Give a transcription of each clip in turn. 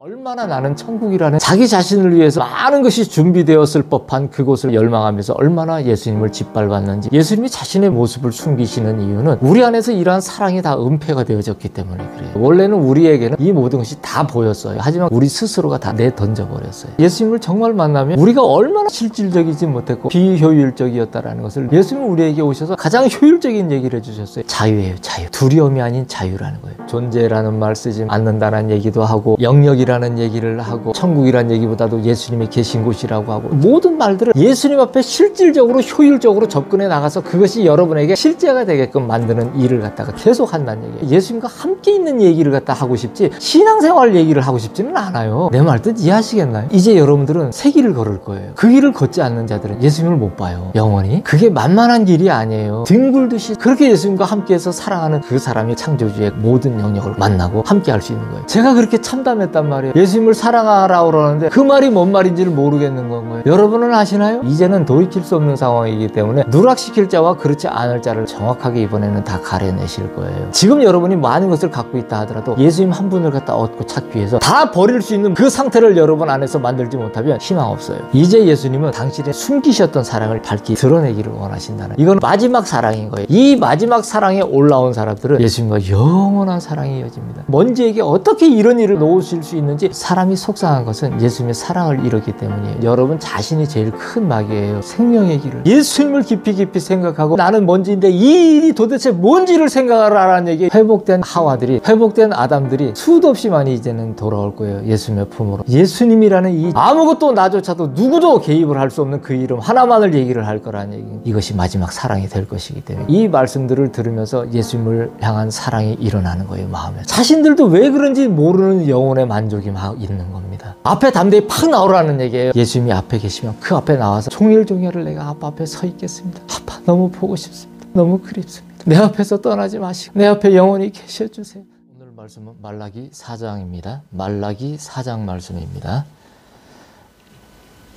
얼마나 나는 천국이라는 자기 자신을 위해서 많은 것이 준비되었을 법한 그곳을 열망하면서 얼마나 예수님을 짓밟았는지. 예수님이 자신의 모습을 숨기시는 이유는 우리 안에서 이러한 사랑이 다 은폐가 되어졌기 때문에 그래요. 원래는 우리에게는 이 모든 것이 다 보였어요. 하지만 우리 스스로가 다 내던져버렸어요. 예수님을 정말 만나면 우리가 얼마나 실질적이지 못했고 비효율적이었다라는 것을 예수님은 우리에게 오셔서 가장 효율적인 얘기를 해주셨어요. 자유예요. 자유. 두려움이 아닌 자유라는 거예요. 존재라는 말 쓰지 않는다는 얘기도 하고, 영역이라는 얘기를 하고, 천국이라는 얘기보다도 예수님이 계신 곳이라고 하고, 모든 말들을 예수님 앞에 실질적으로 효율적으로 접근해 나가서 그것이 여러분에게 실제가 되게끔 만드는 일을 갖다가 계속 한다는 얘기예요. 예수님과 함께 있는 얘기를 갖다 하고 싶지 신앙생활 얘기를 하고 싶지는 않아요. 내 말 뜻 이해하시겠나요? 이제 여러분들은 새 길을 걸을 거예요. 그 길을 걷지 않는 자들은 예수님을 못 봐요. 영원히. 그게 만만한 길이 아니에요. 등 굴듯이 그렇게 예수님과 함께해서 사랑하는 그 사람이 창조주의 모든 영역을 만나고 함께 할 수 있는 거예요. 제가 그렇게 참담했단 말이에요. 예수님을 사랑하라고 그러는데 그 말이 뭔 말인지를 모르겠는 거예요. 여러분은 아시나요? 이제는 돌이킬 수 없는 상황이기 때문에 누락시킬 자와 그렇지 않을 자를 정확하게 이번에는 다 가려내실 거예요. 지금 여러분이 많은 것을 갖고 있다 하더라도 예수님 한 분을 갖다 얻고 찾기 위해서 다 버릴 수 있는 그 상태를 여러분 안에서 만들지 못하면 희망 없어요. 이제 예수님은 당신의 숨기셨던 사랑을 밝히 드러내기를 원하신다는, 이건 마지막 사랑인 거예요. 이 마지막 사랑에 올라온 사람들은 예수님과 영원한 사랑이 이어집니다. 먼지에게 어떻게 이런 일을 놓으실 수 있는지. 사람이 속상한 것은 예수님의 사랑을 잃었기 때문이에요. 여러분 자신이 제일 큰 마귀예요. 생명의 길을 예수님을 깊이 생각하고 나는 먼지인데 이 일이 도대체 뭔지를 생각하라는 얘기. 회복된 하와들이, 회복된 아담들이 수도 없이 많이 이제는 돌아올 거예요. 예수님의 품으로. 예수님이라는 이 아무것도 나조차도 누구도 개입을 할 수 없는 그 이름 하나만을 얘기를 할 거라는 얘기. 이것이 마지막 사랑이 될 것이기 때문에 이 말씀들을 들으면서 예수님을 향한 사랑이 일어나는 거예요. 마음에. 자신들도 왜 그런지 모르는 영혼의 만족이 막 있는 겁니다. 앞에 담대히 팍 나오라는 얘기예요. 예수님이 앞에 계시면 그 앞에 나와서 종일종일을 내가 아빠 앞에 서 있겠습니다. 아빠 너무 보고 싶습니다. 너무 그립습니다. 내 앞에서 떠나지 마시고 내 앞에 영원히 계셔주세요. 오늘 말씀은 말라기 4장입니다. 말라기 4장 말씀입니다.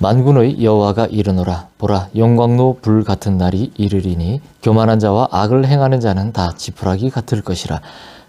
만군의 여호와가 이르노라. 보라, 영광로 불 같은 날이 이르리니 교만한 자와 악을 행하는 자는 다 지푸라기 같을 것이라.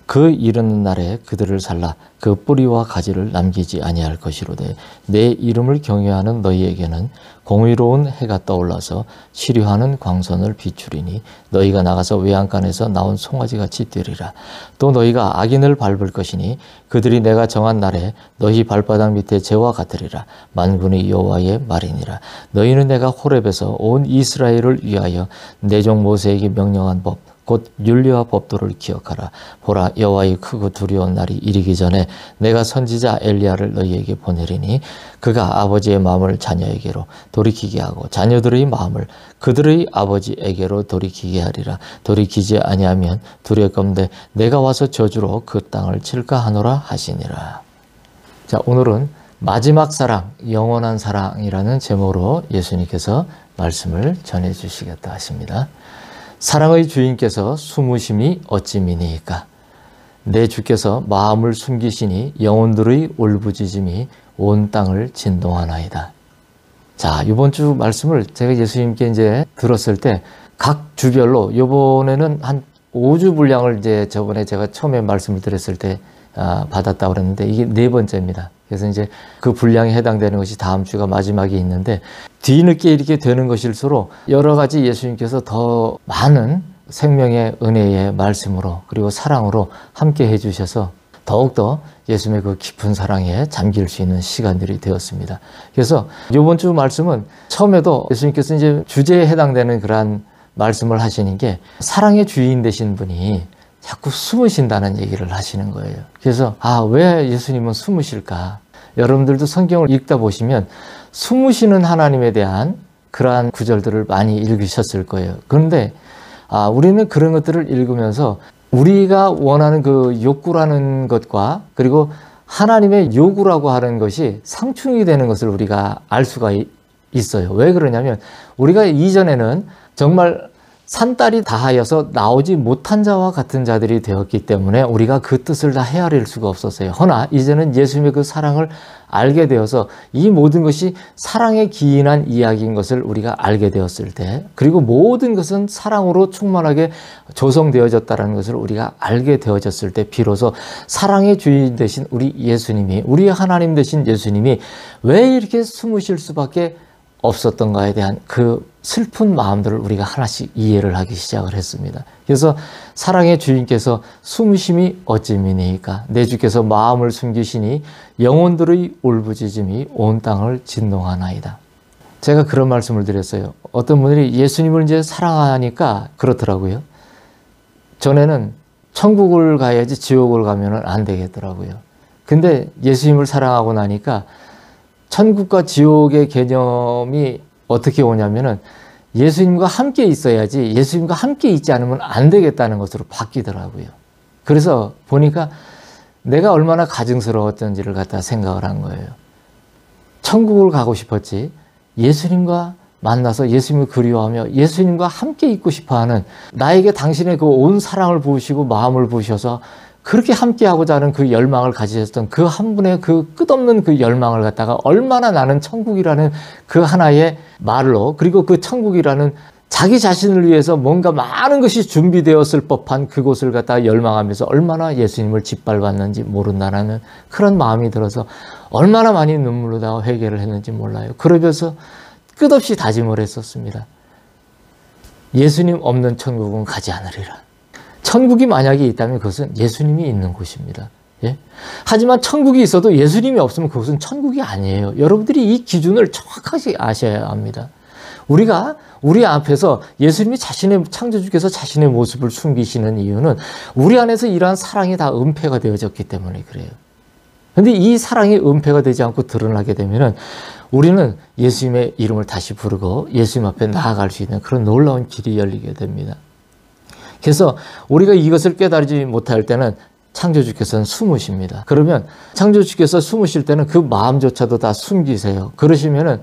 그 이르는 날에 그들을 살라 그 뿌리와 가지를 남기지 아니할 것이로되 내 이름을 경외하는 너희에게는 공의로운 해가 떠올라서 치료하는 광선을 비추리니 너희가 나가서 외양간에서 나온 송아지같이 되리라. 또 너희가 악인을 밟을 것이니 그들이 내가 정한 날에 너희 발바닥 밑에 재와 같으리라. 만군의 여호와의 말이니라. 너희는 내가 호렙에서 온 이스라엘을 위하여 내 종 모세에게 명령한 법 곧 윤리와 법도를 기억하라. 보라, 여호와의 크고 두려운 날이 이르기 전에 내가 선지자 엘리야를 너희에게 보내리니 그가 아버지의 마음을 자녀에게로 돌이키게 하고 자녀들의 마음을 그들의 아버지에게로 돌이키게 하리라. 돌이키지 아니하면 두렵건대 내가 와서 저주로 그 땅을 칠까 하노라 하시니라. 자, 오늘은 마지막 사랑, 영원한 사랑이라는 제목으로 예수님께서 말씀을 전해 주시겠다 하십니다. 사랑의 주인께서 숨으심이 어찌 미니이까. 내 주께서 마음을 숨기시니 영혼들의 울부짖음이 온 땅을 진동하나이다. 자, 이번 주 말씀을 제가 예수님께 이제 들었을 때 각 주별로 이번에는 한 5주 분량을 이제 저번에 제가 처음에 말씀을 드렸을 때 받았다고 그랬는데 이게 4번째입니다. 그래서 이제 그 분량에 해당되는 것이 다음 주가 마지막에 있는데 뒤늦게 이렇게 되는 것일수록 여러 가지 예수님께서 더 많은 생명의 은혜의 말씀으로 그리고 사랑으로 함께 해주셔서 더욱더 예수님의 그 깊은 사랑에 잠길 수 있는 시간들이 되었습니다. 그래서 이번 주 말씀은 처음에도 예수님께서 이제 주제에 해당되는 그러한 말씀을 하시는 게 사랑의 주인 되신 분이 자꾸 숨으신다는 얘기를 하시는 거예요. 그래서 왜 예수님은 숨으실까? 여러분들도 성경을 읽다 보시면 숨으시는 하나님에 대한 그러한 구절들을 많이 읽으셨을 거예요. 그런데 우리는 그런 것들을 읽으면서 우리가 원하는 그 욕구라는 것과 그리고 하나님의 요구라고 하는 것이 상충이 되는 것을 우리가 알 수가 있어요. 왜 그러냐면 우리가 이전에는 정말 산딸이 다하여서 나오지 못한 자와 같은 자들이 되었기 때문에 우리가 그 뜻을 다 헤아릴 수가 없었어요. 허나 이제는 예수님의 그 사랑을 알게 되어서 이 모든 것이 사랑에 기인한 이야기인 것을 우리가 알게 되었을 때, 그리고 모든 것은 사랑으로 충만하게 조성되어졌다는 것을 우리가 알게 되어졌을 때 비로소 사랑의 주인 되신 우리 예수님이, 우리의 하나님 되신 예수님이 왜 이렇게 숨으실 수밖에 없었던가에 대한 그 슬픈 마음들을 우리가 하나씩 이해를 하기 시작을 했습니다. 그래서 사랑의 주인께서 숨으심이 어찌미니이까 내 주께서 마음을 숨기시니 영혼들의 울부짖음이 온 땅을 진동하나이다. 제가 그런 말씀을 드렸어요. 어떤 분들이 예수님을 이제 사랑하니까 그렇더라고요. 전에는 천국을 가야지 지옥을 가면 안 되겠더라고요. 근데 예수님을 사랑하고 나니까 천국과 지옥의 개념이 어떻게 오냐면은 예수님과 함께 있어야지 예수님과 함께 있지 않으면 안 되겠다는 것으로 바뀌더라고요. 그래서 보니까 내가 얼마나 가증스러웠던지를 갖다 생각을 한 거예요. 천국을 가고 싶었지 예수님과 만나서 예수님을 그리워하며 예수님과 함께 있고 싶어하는, 나에게 당신의 그 온 사랑을 부으시고 마음을 부으셔서 그렇게 함께하고자 하는 그 열망을 가지셨던 그 한 분의 그 끝없는 그 열망을 갖다가 얼마나 나는 천국이라는 그 하나의 말로, 그리고 그 천국이라는 자기 자신을 위해서 뭔가 많은 것이 준비되었을 법한 그곳을 갖다가 열망하면서 얼마나 예수님을 짓밟았는지 모른다는 그런 마음이 들어서 얼마나 많이 눈물로 다 회개를 했는지 몰라요. 그러면서 끝없이 다짐을 했었습니다. 예수님 없는 천국은 가지 않으리라. 천국이 만약에 있다면 그것은 예수님이 있는 곳입니다. 예? 하지만 천국이 있어도 예수님이 없으면 그것은 천국이 아니에요. 여러분들이 이 기준을 정확하게 아셔야 합니다. 우리가 우리 앞에서 예수님이 자신의 창조주께서 자신의 모습을 숨기시는 이유는 우리 안에서 이러한 사랑이 다 은폐가 되어졌기 때문에 그래요. 그런데 이 사랑이 은폐가 되지 않고 드러나게 되면은 우리는 예수님의 이름을 다시 부르고 예수님 앞에 나아갈 수 있는 그런 놀라운 길이 열리게 됩니다. 그래서 우리가 이것을 깨달지 못할 때는 창조주께서는 숨으십니다. 그러면 창조주께서 숨으실 때는 그 마음조차도 다 숨기세요. 그러시면은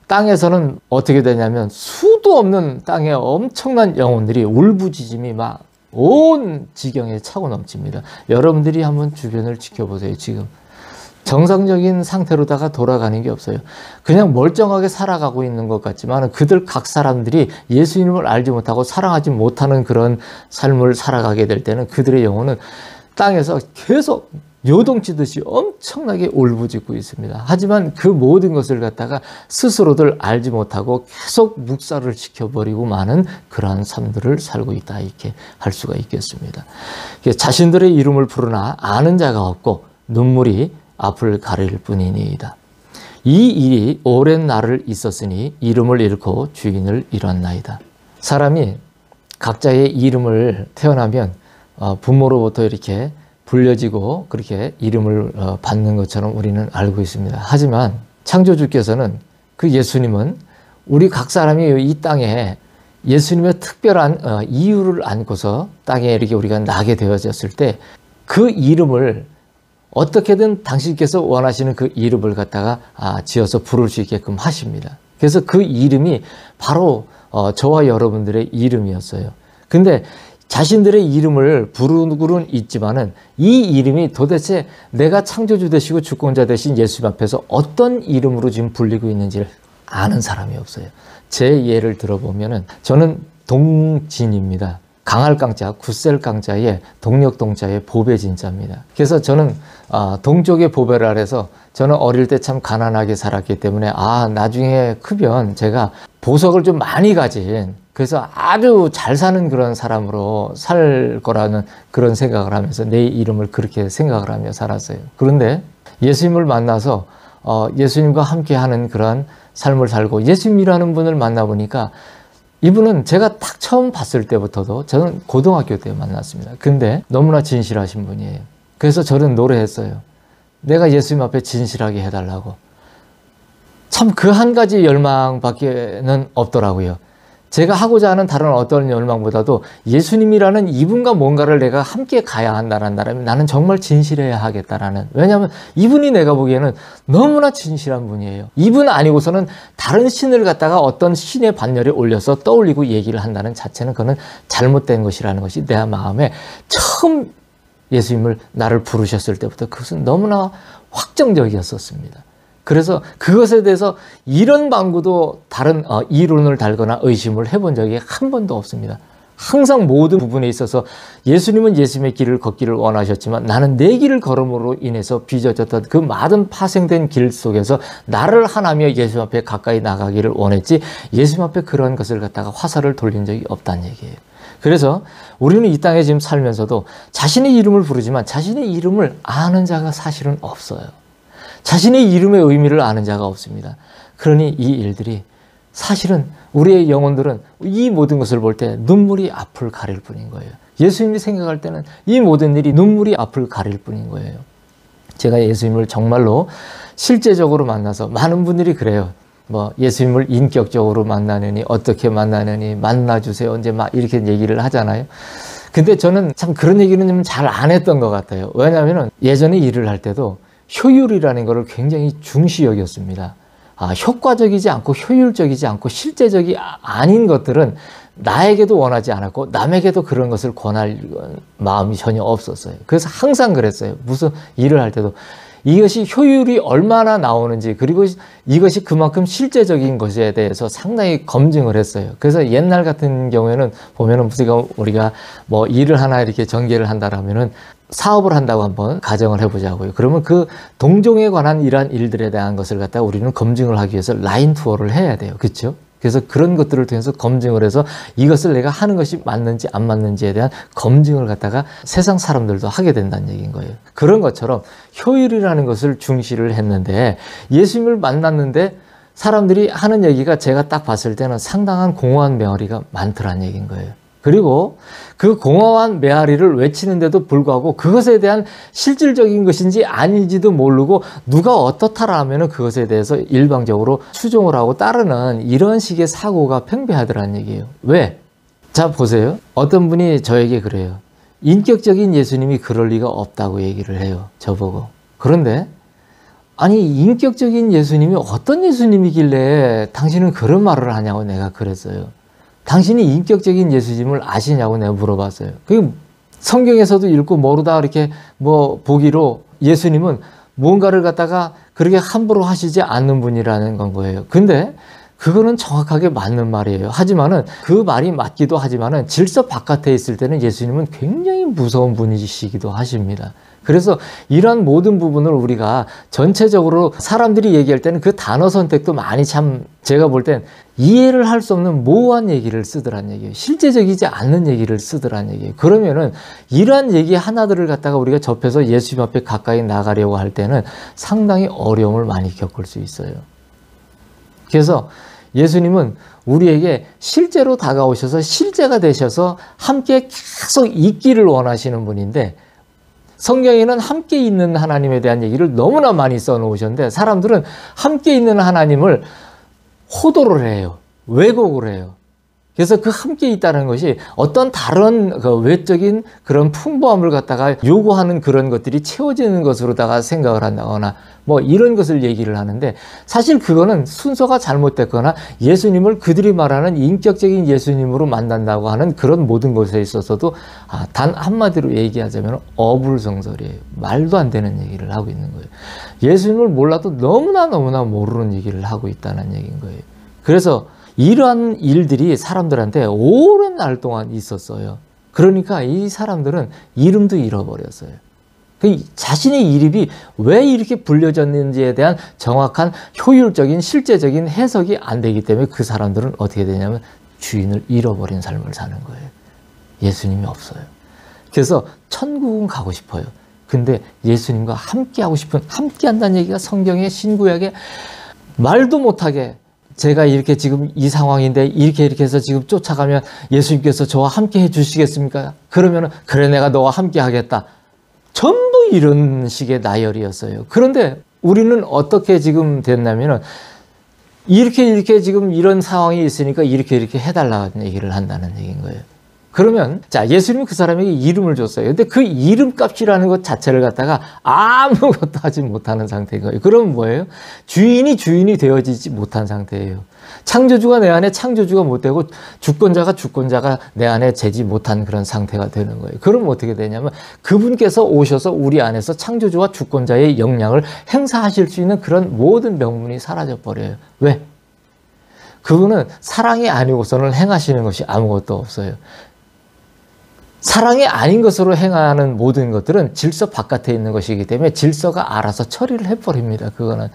땅에서는 어떻게 되냐면 수도 없는 땅에 엄청난 영혼들이 울부짖음이 막 온 지경에 차고 넘칩니다. 여러분들이 한번 주변을 지켜보세요. 지금 정상적인 상태로다가 돌아가는 게 없어요. 그냥 멀쩡하게 살아가고 있는 것 같지만 그들 각 사람들이 예수님을 알지 못하고 사랑하지 못하는 그런 삶을 살아가게 될 때는 그들의 영혼은 땅에서 계속 요동치듯이 엄청나게 울부짖고 있습니다. 하지만 그 모든 것을 갖다가 스스로들 알지 못하고 계속 묵살을 시켜버리고 마는 그러한 삶들을 살고 있다, 이렇게 할 수가 있겠습니다. 자신들의 이름을 부르나 아는 자가 없고 눈물이 앞을 가릴 뿐이니이다. 이 일이 오랜 날을 있었으니 이름을 잃고 주인을 잃었나이다. 사람이 각자의 이름을 태어나면 부모로부터 이렇게 불려지고 그렇게 이름을 받는 것처럼 우리는 알고 있습니다. 하지만 창조주께서는, 그 예수님은 우리 각 사람이 이 땅에 예수님의 특별한 이유를 안고서 땅에 이렇게 우리가 나게 되어졌을 때 그 이름을 어떻게든 당신께서 원하시는 그 이름을 갖다가 지어서 부를 수 있게끔 하십니다. 그래서 그 이름이 바로 저와 여러분들의 이름이었어요. 근데 자신들의 이름을 부르고는 있지만은 이 이름이 도대체 내가 창조주 되시고 주권자 되신 예수님 앞에서 어떤 이름으로 지금 불리고 있는지를 아는 사람이 없어요. 제 예를 들어보면은 저는 동진입니다. 강할 강자, 굳셀 강자에 동력 동자에 보배 진자입니다. 그래서 저는 동족의 보배를 아래서 저는 어릴 때 참 가난하게 살았기 때문에 나중에 크면 제가 보석을 좀 많이 가진, 그래서 아주 잘 사는 그런 사람으로 살 거라는 그런 생각을 하면서 내 이름을 그렇게 생각을 하며 살았어요. 그런데 예수님을 만나서 예수님과 함께하는 그런 삶을 살고 예수님이라는 분을 만나보니까 이분은 제가 딱 처음 봤을 때부터도 저는 고등학교 때 만났습니다. 근데 너무나 진실하신 분이에요. 그래서 저는 노래했어요. 내가 예수님 앞에 진실하게 해달라고. 참 그 한 가지 열망밖에는 없더라고요. 제가 하고자 하는 다른 어떤 열망보다도 예수님이라는 이분과 뭔가를 내가 함께 가야 한다는 나는 정말 진실해야 하겠다라는. 왜냐하면 이분이 내가 보기에는 너무나 진실한 분이에요. 이분 아니고서는 다른 신을 갖다가 어떤 신의 반열에 올려서 떠올리고 얘기를 한다는 자체는 그거는 잘못된 것이라는 것이 내 마음에 처음 예수님을 나를 부르셨을 때부터 그것은 너무나 확정적이었었습니다. 그래서 그것에 대해서 이런 방구도 다른 이론을 달거나 의심을 해본 적이 한 번도 없습니다. 항상 모든 부분에 있어서 예수님은 예수님의 길을 걷기를 원하셨지만 나는 내 길을 걸음으로 인해서 빚어졌던 그 많은 파생된 길 속에서 나를 하나며 예수님 앞에 가까이 나가기를 원했지 예수님 앞에 그런 것을 갖다가 화살을 돌린 적이 없다는 얘기예요. 그래서 우리는 이 땅에 지금 살면서도 자신의 이름을 부르지만 자신의 이름을 아는 자가 사실은 없어요. 자신의 이름의 의미를 아는 자가 없습니다. 그러니 이 일들이 사실은 우리의 영혼들은 이 모든 것을 볼 때 눈물이 앞을 가릴 뿐인 거예요. 예수님이 생각할 때는 이 모든 일이 눈물이 앞을 가릴 뿐인 거예요. 제가 예수님을 정말로 실제적으로 만나서 많은 분들이 그래요. 뭐 예수님을 인격적으로 만나느니 어떻게 만나느니 만나주세요. 이제 막 이렇게 얘기를 하잖아요. 근데 저는 참 그런 얘기는 좀 잘 안 했던 것 같아요. 왜냐하면 예전에 일을 할 때도 효율이라는 것을 굉장히 중시 여겼습니다. 효과적이지 않고 효율적이지 않고 실제적이 아닌 것들은 나에게도 원하지 않았고 남에게도 그런 것을 권할 마음이 전혀 없었어요. 그래서 항상 그랬어요. 무슨 일을 할 때도 이것이 효율이 얼마나 나오는지 그리고 이것이 그만큼 실제적인 것에 대해서 상당히 검증을 했어요. 그래서 옛날 같은 경우에는 보면은 우리가 뭐 일을 하나 이렇게 전개를 한다라면은 사업을 한다고 한번 가정을 해보자고요. 그러면 그 동종에 관한 이러한 일들에 대한 것을 갖다가 우리는 검증을 하기 위해서 라인 투어를 해야 돼요. 그렇죠? 그래서 그런 것들을 통해서 검증을 해서 이것을 내가 하는 것이 맞는지 안 맞는지에 대한 검증을 갖다가 세상 사람들도 하게 된다는 얘기인 거예요. 그런 것처럼 효율이라는 것을 중시를 했는데 예수님을 만났는데 사람들이 하는 얘기가 제가 딱 봤을 때는 상당한 공허한 메아리가 많더란 얘기인 거예요. 그리고 그 공허한 메아리를 외치는데도 불구하고 그것에 대한 실질적인 것인지 아닌지도 모르고 누가 어떻다라 하면은 그것에 대해서 일방적으로 추종을 하고 따르는 이런 식의 사고가 팽배하더라는 얘기예요. 왜? 자, 보세요. 어떤 분이 저에게 그래요. 인격적인 예수님이 그럴 리가 없다고 얘기를 해요. 저보고. 그런데 아니 인격적인 예수님이 어떤 예수님이길래 당신은 그런 말을 하냐고 내가 그랬어요. 당신이 인격적인 예수님을 아시냐고 내가 물어봤어요. 그 성경에서도 읽고 모르다 이렇게 뭐 보기로 예수님은 뭔가를 갖다가 그렇게 함부로 하시지 않는 분이라는 건 거예요. 근데 그거는 정확하게 맞는 말이에요. 하지만은 그 말이 맞기도 하지만은 질서 바깥에 있을 때는 예수님은 굉장히 무서운 분이시기도 하십니다. 그래서 이런 모든 부분을 우리가 전체적으로 사람들이 얘기할 때는 그 단어 선택도 많이 참 제가 볼 땐 이해를 할 수 없는 모호한 얘기를 쓰더란 얘기예요. 실제적이지 않는 얘기를 쓰더란 얘기예요. 그러면은 이러한 얘기 하나들을 갖다가 우리가 접해서 예수님 앞에 가까이 나가려고 할 때는 상당히 어려움을 많이 겪을 수 있어요. 그래서 예수님은 우리에게 실제로 다가오셔서 실제가 되셔서 함께 계속 있기를 원하시는 분인데 성경에는 함께 있는 하나님에 대한 얘기를 너무나 많이 써놓으셨는데 사람들은 함께 있는 하나님을 호도를 해요. 왜곡을 해요. 그래서 그 함께 있다는 것이 어떤 다른 그 외적인 그런 풍부함을 갖다가 요구하는 그런 것들이 채워지는 것으로다가 생각을 한다거나 뭐 이런 것을 얘기를 하는데 사실 그거는 순서가 잘못됐거나 예수님을 그들이 말하는 인격적인 예수님으로 만난다고 하는 그런 모든 것에 있어서도 단 한마디로 얘기하자면 어불성설이에요. 말도 안 되는 얘기를 하고 있는 거예요. 예수님을 몰라도 너무나 모르는 얘기를 하고 있다는 얘기인 거예요. 그래서 이러한 일들이 사람들한테 오랜 날 동안 있었어요. 그러니까 이 사람들은 이름도 잃어버렸어요. 자신의 이름이 왜 이렇게 불려졌는지에 대한 정확한 효율적인 실제적인 해석이 안 되기 때문에 그 사람들은 어떻게 되냐면 주인을 잃어버린 삶을 사는 거예요. 예수님이 없어요. 그래서 천국은 가고 싶어요. 근데 예수님과 함께 하고 싶은, 함께 한다는 얘기가 성경의 신구약에 말도 못하게 제가 이렇게 지금 이 상황인데 이렇게 해서 지금 쫓아가면 예수님께서 저와 함께 해 주시겠습니까? 그러면은 그래 내가 너와 함께 하겠다. 전부 이런 식의 나열이었어요. 그런데 우리는 어떻게 지금 됐냐면은 이렇게 지금 이런 상황이 있으니까 이렇게 해달라는 얘기를 한다는 얘기인 거예요. 그러면 자, 예수님이 그 사람에게 이름을 줬어요. 근데 그 이름값이라는 것 자체를 갖다가 아무것도 하지 못하는 상태인 거예요. 그럼 뭐예요? 주인이 되어지지 못한 상태예요. 창조주가 내 안에 창조주가 못 되고 주권자가 내 안에 재지 못한 그런 상태가 되는 거예요. 그럼 어떻게 되냐면 그분께서 오셔서 우리 안에서 창조주와 주권자의 역량을 행사하실 수 있는 그런 모든 명분이 사라져 버려요. 왜? 그분은 사랑이 아니고서는 행하시는 것이 아무것도 없어요. 사랑이 아닌 것으로 행하는 모든 것들은 질서 바깥에 있는 것이기 때문에 질서가 알아서 처리를 해버립니다. 그거는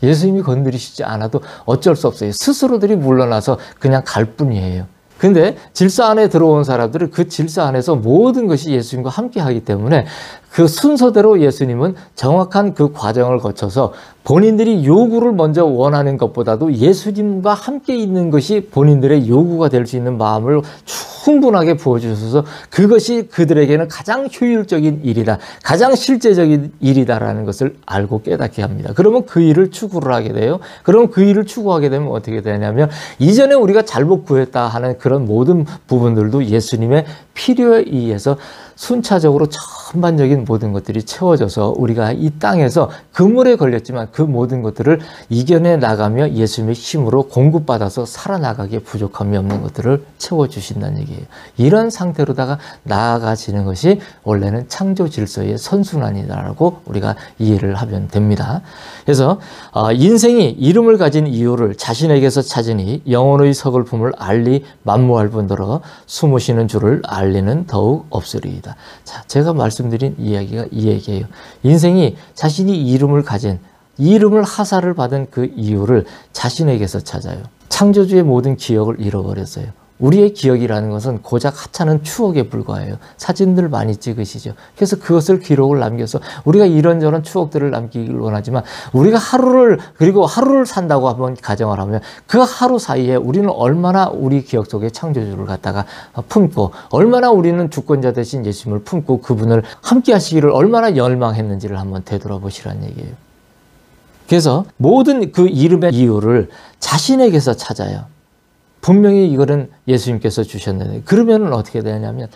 예수님이 건드리시지 않아도 어쩔 수 없어요. 스스로들이 물러나서 그냥 갈 뿐이에요. 근데 질서 안에 들어온 사람들은 그 질서 안에서 모든 것이 예수님과 함께 하기 때문에 그 순서대로 예수님은 정확한 그 과정을 거쳐서 본인들이 요구를 먼저 원하는 것보다도 예수님과 함께 있는 것이 본인들의 요구가 될 수 있는 마음을 충분하게 부어주셔서 그것이 그들에게는 가장 효율적인 일이다. 가장 실제적인 일이다라는 것을 알고 깨닫게 합니다. 그러면 그 일을 추구를 하게 돼요. 그럼 그 일을 추구하게 되면 어떻게 되냐면 이전에 우리가 잘못 구했다 하는 그런 모든 부분들도 예수님의 필요에 의해서 순차적으로 전반적인 모든 것들이 채워져서 우리가 이 땅에서 그물에 걸렸지만 그 모든 것들을 이겨내 나가며 예수님의 힘으로 공급받아서 살아나가기에 부족함이 없는 것들을 채워주신다는 얘기예요. 이런 상태로다가 나아가지는 것이 원래는 창조 질서의 선순환이라고 우리가 이해를 하면 됩니다. 그래서 인생이 이름을 가진 이유를 자신에게서 찾으니 영혼의 서글픔을 알리 만무할 뿐더러 숨으시는 주를 알리는 더욱 없으리이다. 자, 제가 말씀드린 이야기가 이 얘기예요. 인생이 자신이 이름을 가진, 이름을 하사를 받은 그 이유를 자신에게서 찾아요. 창조주의 모든 기억을 잃어버렸어요. 우리의 기억이라는 것은 고작 하찮은 추억에 불과해요. 사진들 많이 찍으시죠. 그래서 그것을 기록을 남겨서 우리가 이런저런 추억들을 남기길 원하지만 우리가 하루를 산다고 한번 가정을 하면 그 하루 사이에 우리는 얼마나 우리 기억 속에 창조주를 갖다가 품고 얼마나 우리는 주권자 대신 예수님을 품고 그분을 함께 하시기를 얼마나 열망했는지를 한번 되돌아보시라는 얘기예요. 그래서 모든 그 이름의 이유를 자신에게서 찾아요. 분명히 이거는 예수님께서 주셨는데 그러면 어떻게 되냐면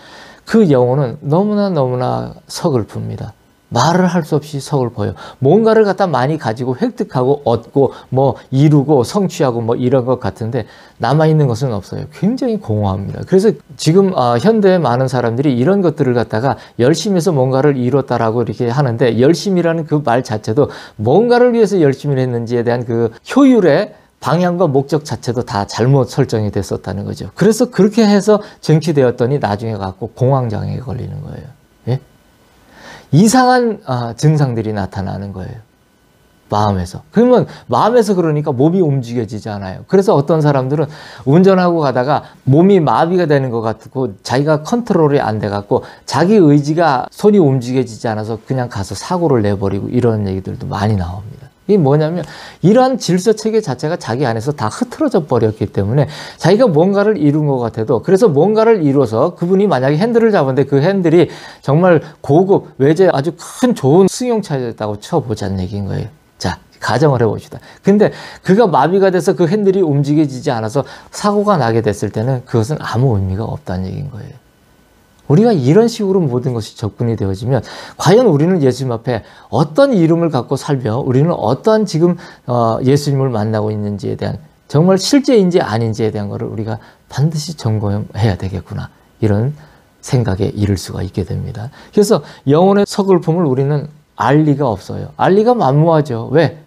그 영혼은 너무나 서글픕니다. 말을 할 수 없이 서글퍼요. 뭔가를 갖다 많이 가지고 획득하고 얻고 뭐 이루고 성취하고 뭐 이런 것 같은데 남아있는 것은 없어요. 굉장히 공허합니다. 그래서 지금 현대의 많은 사람들이 이런 것들을 갖다가 열심히 해서 뭔가를 이뤘다라고 이렇게 하는데 열심이라는 그 말 자체도 뭔가를 위해서 열심히 했는지에 대한 그 효율의 방향과 목적 자체도 다 잘못 설정이 됐었다는 거죠. 그래서 그렇게 해서 정치되었더니 나중에 갖고 공황장애에 걸리는 거예요. 예? 이상한 증상들이 나타나는 거예요. 마음에서. 그러면 마음에서 그러니까 몸이 움직여지지 않아요. 그래서 어떤 사람들은 운전하고 가다가 몸이 마비가 되는 것 같고 자기가 컨트롤이 안 돼갖고 자기 의지가 손이 움직여지지 않아서 그냥 가서 사고를 내버리고 이런 얘기들도 많이 나옵니다. 이게 뭐냐면 이러한 질서 체계 자체가 자기 안에서 다 흐트러져 버렸기 때문에 자기가 뭔가를 이룬 것 같아도 그래서 뭔가를 이뤄서 그분이 만약에 핸들을 잡았는데 그 핸들이 정말 고급 외제 아주 큰 좋은 승용차였다고 쳐보자는 얘기인 거예요. 자, 가정을 해봅시다. 근데 그가 마비가 돼서 그 핸들이 움직여지지 않아서 사고가 나게 됐을 때는 그것은 아무 의미가 없다는 얘기인 거예요. 우리가 이런 식으로 모든 것이 접근이 되어지면 과연 우리는 예수님 앞에 어떤 이름을 갖고 살며 우리는 어떠한 지금 예수님을 만나고 있는지에 대한 정말 실제인지 아닌지에 대한 것을 우리가 반드시 점검해야 되겠구나 이런 생각에 이를 수가 있게 됩니다. 그래서 영혼의 서글픔을 우리는 알 리가 없어요. 알 리가 만무하죠. 왜?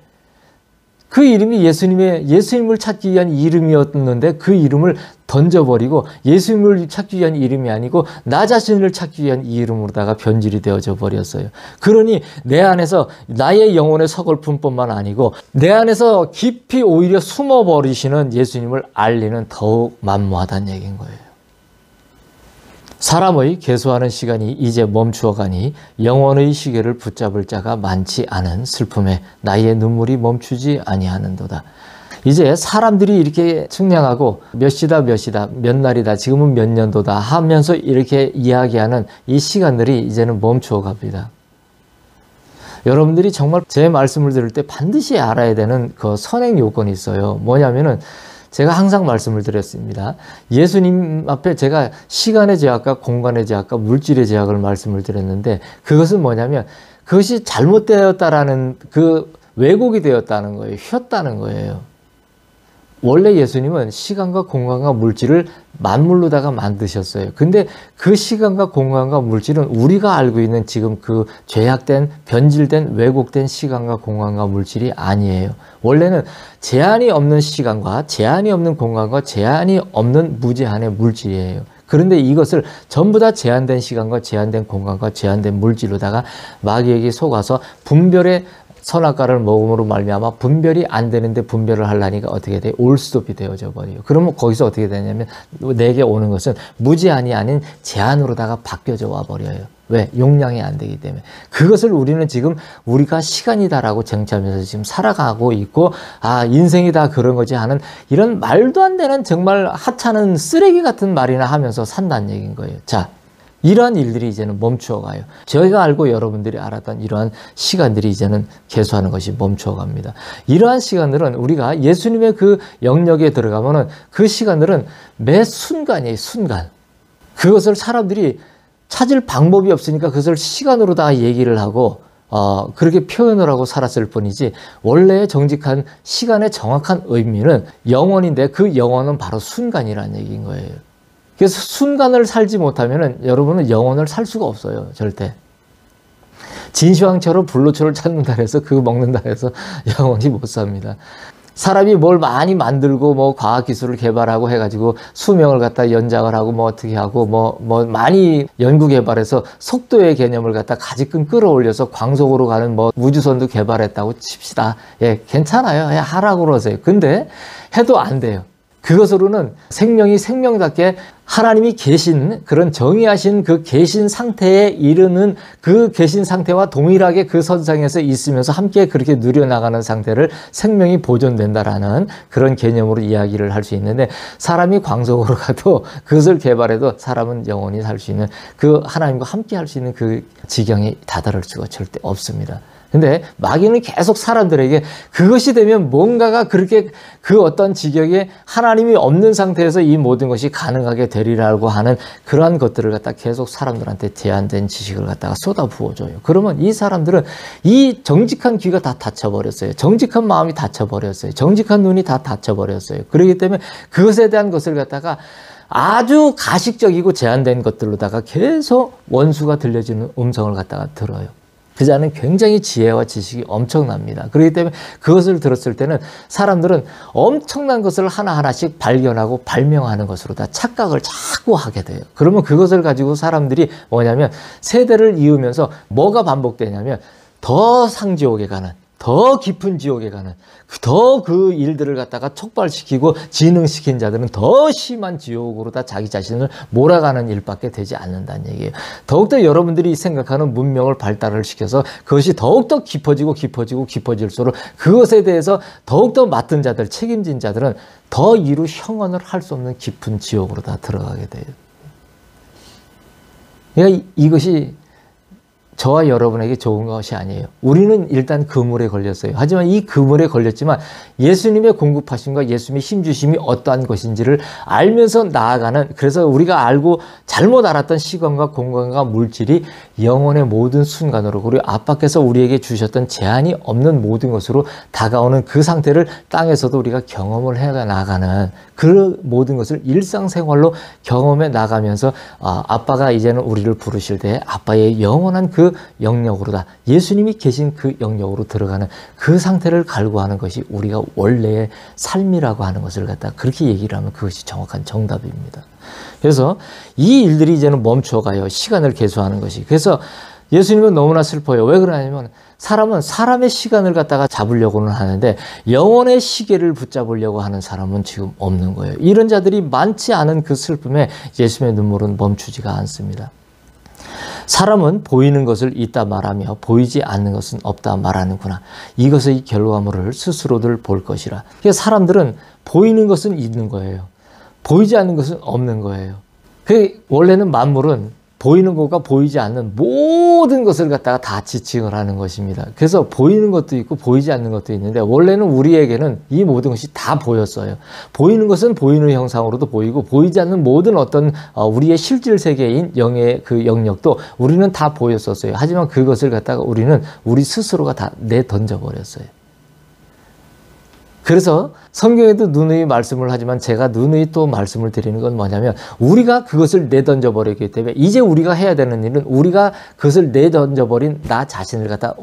그 이름이 예수님을 찾기 위한 이름이었는데 그 이름을 던져버리고 예수님을 찾기 위한 이름이 아니고 나 자신을 찾기 위한 이름으로다가 변질이 되어져 버렸어요. 그러니 내 안에서 나의 영혼의 서글픔뿐만 아니고 내 안에서 깊이 오히려 숨어버리시는 예수님을 알리는 더욱 만무하다는 얘기인 거예요. 사람의 계수하는 시간이 이제 멈추어 가니 영원의 시계를 붙잡을 자가 많지 않은 슬픔에 나의 눈물이 멈추지 아니하는도다. 이제 사람들이 이렇게 측량하고 몇 시다 몇 날이다 지금은 몇 년도다 하면서 이렇게 이야기하는 이 시간들이 이제는 멈추어 갑니다. 여러분들이 정말 제 말씀을 들을 때 반드시 알아야 되는 그 선행 요건이 있어요. 뭐냐면은 제가 항상 말씀을 드렸습니다. 예수님 앞에 제가 시간의 제약과 공간의 제약과 물질의 제약을 말씀을 드렸는데 그것은 뭐냐면 그것이 잘못되었다라는 그 왜곡이 되었다는 거예요. 휘었다는 거예요. 원래 예수님은 시간과 공간과 물질을 만물로다가 만드셨어요. 근데 그 시간과 공간과 물질은 우리가 알고 있는 지금 그 죄악된, 변질된, 왜곡된 시간과 공간과 물질이 아니에요. 원래는 제한이 없는 시간과 제한이 없는 공간과 제한이 없는 무제한의 물질이에요. 그런데 이것을 전부 다 제한된 시간과 제한된 공간과 제한된 물질로다가 마귀에게 속아서 분별의 선악과를 먹음으로 말미암아 분별이 안 되는데 분별을 하려니까 어떻게 돼? 올스톱이 되어져 버려요. 그러면 거기서 어떻게 되냐면 내게 오는 것은 무제한이 아닌 제한으로다가 바뀌어져 와 버려요. 왜? 용량이 안 되기 때문에. 그것을 우리는 지금 우리가 시간이다라고 쟁취하면서 지금 살아가고 있고, 아, 인생이 다 그런 거지 하는 이런 말도 안 되는 정말 하찮은 쓰레기 같은 말이나 하면서 산다는 얘기인 거예요. 자, 이러한 일들이 이제는 멈추어 가요. 저희가 알고 여러분들이 알았던 이러한 시간들이 이제는 개수하는 것이 멈추어 갑니다. 이러한 시간들은 우리가 예수님의 그 영역에 들어가면은 그 시간들은 매 순간이에요, 순간. 그것을 사람들이 찾을 방법이 없으니까 그것을 시간으로 다 얘기를 하고, 그렇게 표현을 하고 살았을 뿐이지, 원래의 정직한 시간의 정확한 의미는 영원인데 그 영원은 바로 순간이라는 얘기인 거예요. 그래서 순간을 살지 못하면은 여러분은 영혼을 살 수가 없어요. 절대. 진시황처럼 불로초를 찾는다 해서 그거 먹는다 해서 영혼이 못 삽니다. 사람이 뭘 많이 만들고 뭐 과학기술을 개발하고 해가지고 수명을 갖다 연장을 하고 뭐 어떻게 하고 뭐 많이 연구 개발해서 속도의 개념을 갖다 가지끔 끌어올려서 광속으로 가는 뭐 우주선도 개발했다고 칩시다. 예, 괜찮아요. 예, 하라고 그러세요. 근데 해도 안 돼요. 그것으로는 생명이 생명답게 하나님이 계신 그런 정의하신 그 계신 상태에 이르는 그 계신 상태와 동일하게 그 선상에서 있으면서 함께 그렇게 누려나가는 상태를 생명이 보존된다라는 그런 개념으로 이야기를 할 수 있는데, 사람이 광속으로 가도 그것을 개발해도 사람은 영원히 살 수 있는 그 하나님과 함께 할 수 있는 그 지경에 다다를 수가 절대 없습니다. 근데 마귀는 계속 사람들에게 그것이 되면 뭔가가 그렇게 그 어떤 지경에 하나님이 없는 상태에서 이 모든 것이 가능하게 되리라고 하는 그러한 것들을 갖다 계속 사람들한테 제한된 지식을 갖다가 쏟아부어줘요. 그러면 이 사람들은 이 정직한 귀가 다 닫혀버렸어요. 정직한 마음이 닫혀버렸어요. 정직한 눈이 다 닫혀버렸어요. 그렇기 때문에 그것에 대한 것을 갖다가 아주 가식적이고 제한된 것들로다가 계속 원수가 들려주는 음성을 갖다가 들어요. 그 자는 굉장히 지혜와 지식이 엄청납니다. 그렇기 때문에 그것을 들었을 때는 사람들은 엄청난 것을 하나하나씩 발견하고 발명하는 것으로 다 착각을 자꾸 하게 돼요. 그러면 그것을 가지고 사람들이 뭐냐면 세대를 이으면서 뭐가 반복되냐면 더 상지옥에 가는, 더 깊은 지옥에 가는, 더 그 일들을 갖다가 촉발시키고 진흥시킨 자들은 더 심한 지옥으로 다 자기 자신을 몰아가는 일밖에 되지 않는다는 얘기예요. 더욱더 여러분들이 생각하는 문명을 발달을 시켜서 그것이 더욱더 깊어질수록 그것에 대해서 더욱더 맡은 자들, 책임진 자들은 더 이루 형언을 할 수 없는 깊은 지옥으로 다 들어가게 돼요. 그러니까 이것이 저와 여러분에게 좋은 것이 아니에요. 우리는 일단 그물에 걸렸어요. 하지만 이 그물에 걸렸지만 예수님의 공급하심과 예수님의 힘주심이 어떠한 것인지를 알면서 나아가는, 그래서 우리가 알고 잘못 알았던 시간과 공간과 물질이 영혼의 모든 순간으로, 그리고 아빠께서 우리에게 주셨던 제한이 없는 모든 것으로 다가오는 그 상태를 땅에서도 우리가 경험을 해 나가는 그 모든 것을 일상생활로 경험해 나가면서 아빠가 이제는 우리를 부르실 때 아빠의 영원한 그 영역으로다, 예수님이 계신 그 영역으로 들어가는 그 상태를 갈구하는 것이 우리가 원래의 삶이라고 하는 것을 갖다 그렇게 얘기를 하면 그것이 정확한 정답입니다. 그래서 이 일들이 이제는 멈춰가요. 시간을 계수하는 것이. 그래서 예수님은 너무나 슬퍼요. 왜 그러냐면 사람은 사람의 시간을 갖다가 잡으려고는 하는데 영혼의 시계를 붙잡으려고 하는 사람은 지금 없는 거예요. 이런 자들이 많지 않은 그 슬픔에 예수님의 눈물은 멈추지가 않습니다. 사람은 보이는 것을 있다 말하며 보이지 않는 것은 없다 말하는구나. 이것의 결과물을 스스로들 볼 것이라. 그러니까 사람들은 보이는 것은 있는 거예요. 보이지 않는 것은 없는 거예요. 원래는 만물은 보이는 것과 보이지 않는 모든 것을 갖다가 다 지칭을 하는 것입니다. 그래서 보이는 것도 있고 보이지 않는 것도 있는데 원래는 우리에게는 이 모든 것이 다 보였어요. 보이는 것은 보이는 형상으로도 보이고 보이지 않는 모든 어떤 우리의 실질 세계인 영의 그 영역도 우리는 다 보였었어요. 하지만 그것을 갖다가 우리는 우리 스스로가 다 내던져 버렸어요. 그래서 성경에도 누누이 말씀을 하지만 제가 누누이 또 말씀을 드리는 건 뭐냐면 우리가 그것을 내던져 버렸기 때문에 이제 우리가 해야 되는 일은 우리가 그것을 내던져 버린 나 자신을 갖다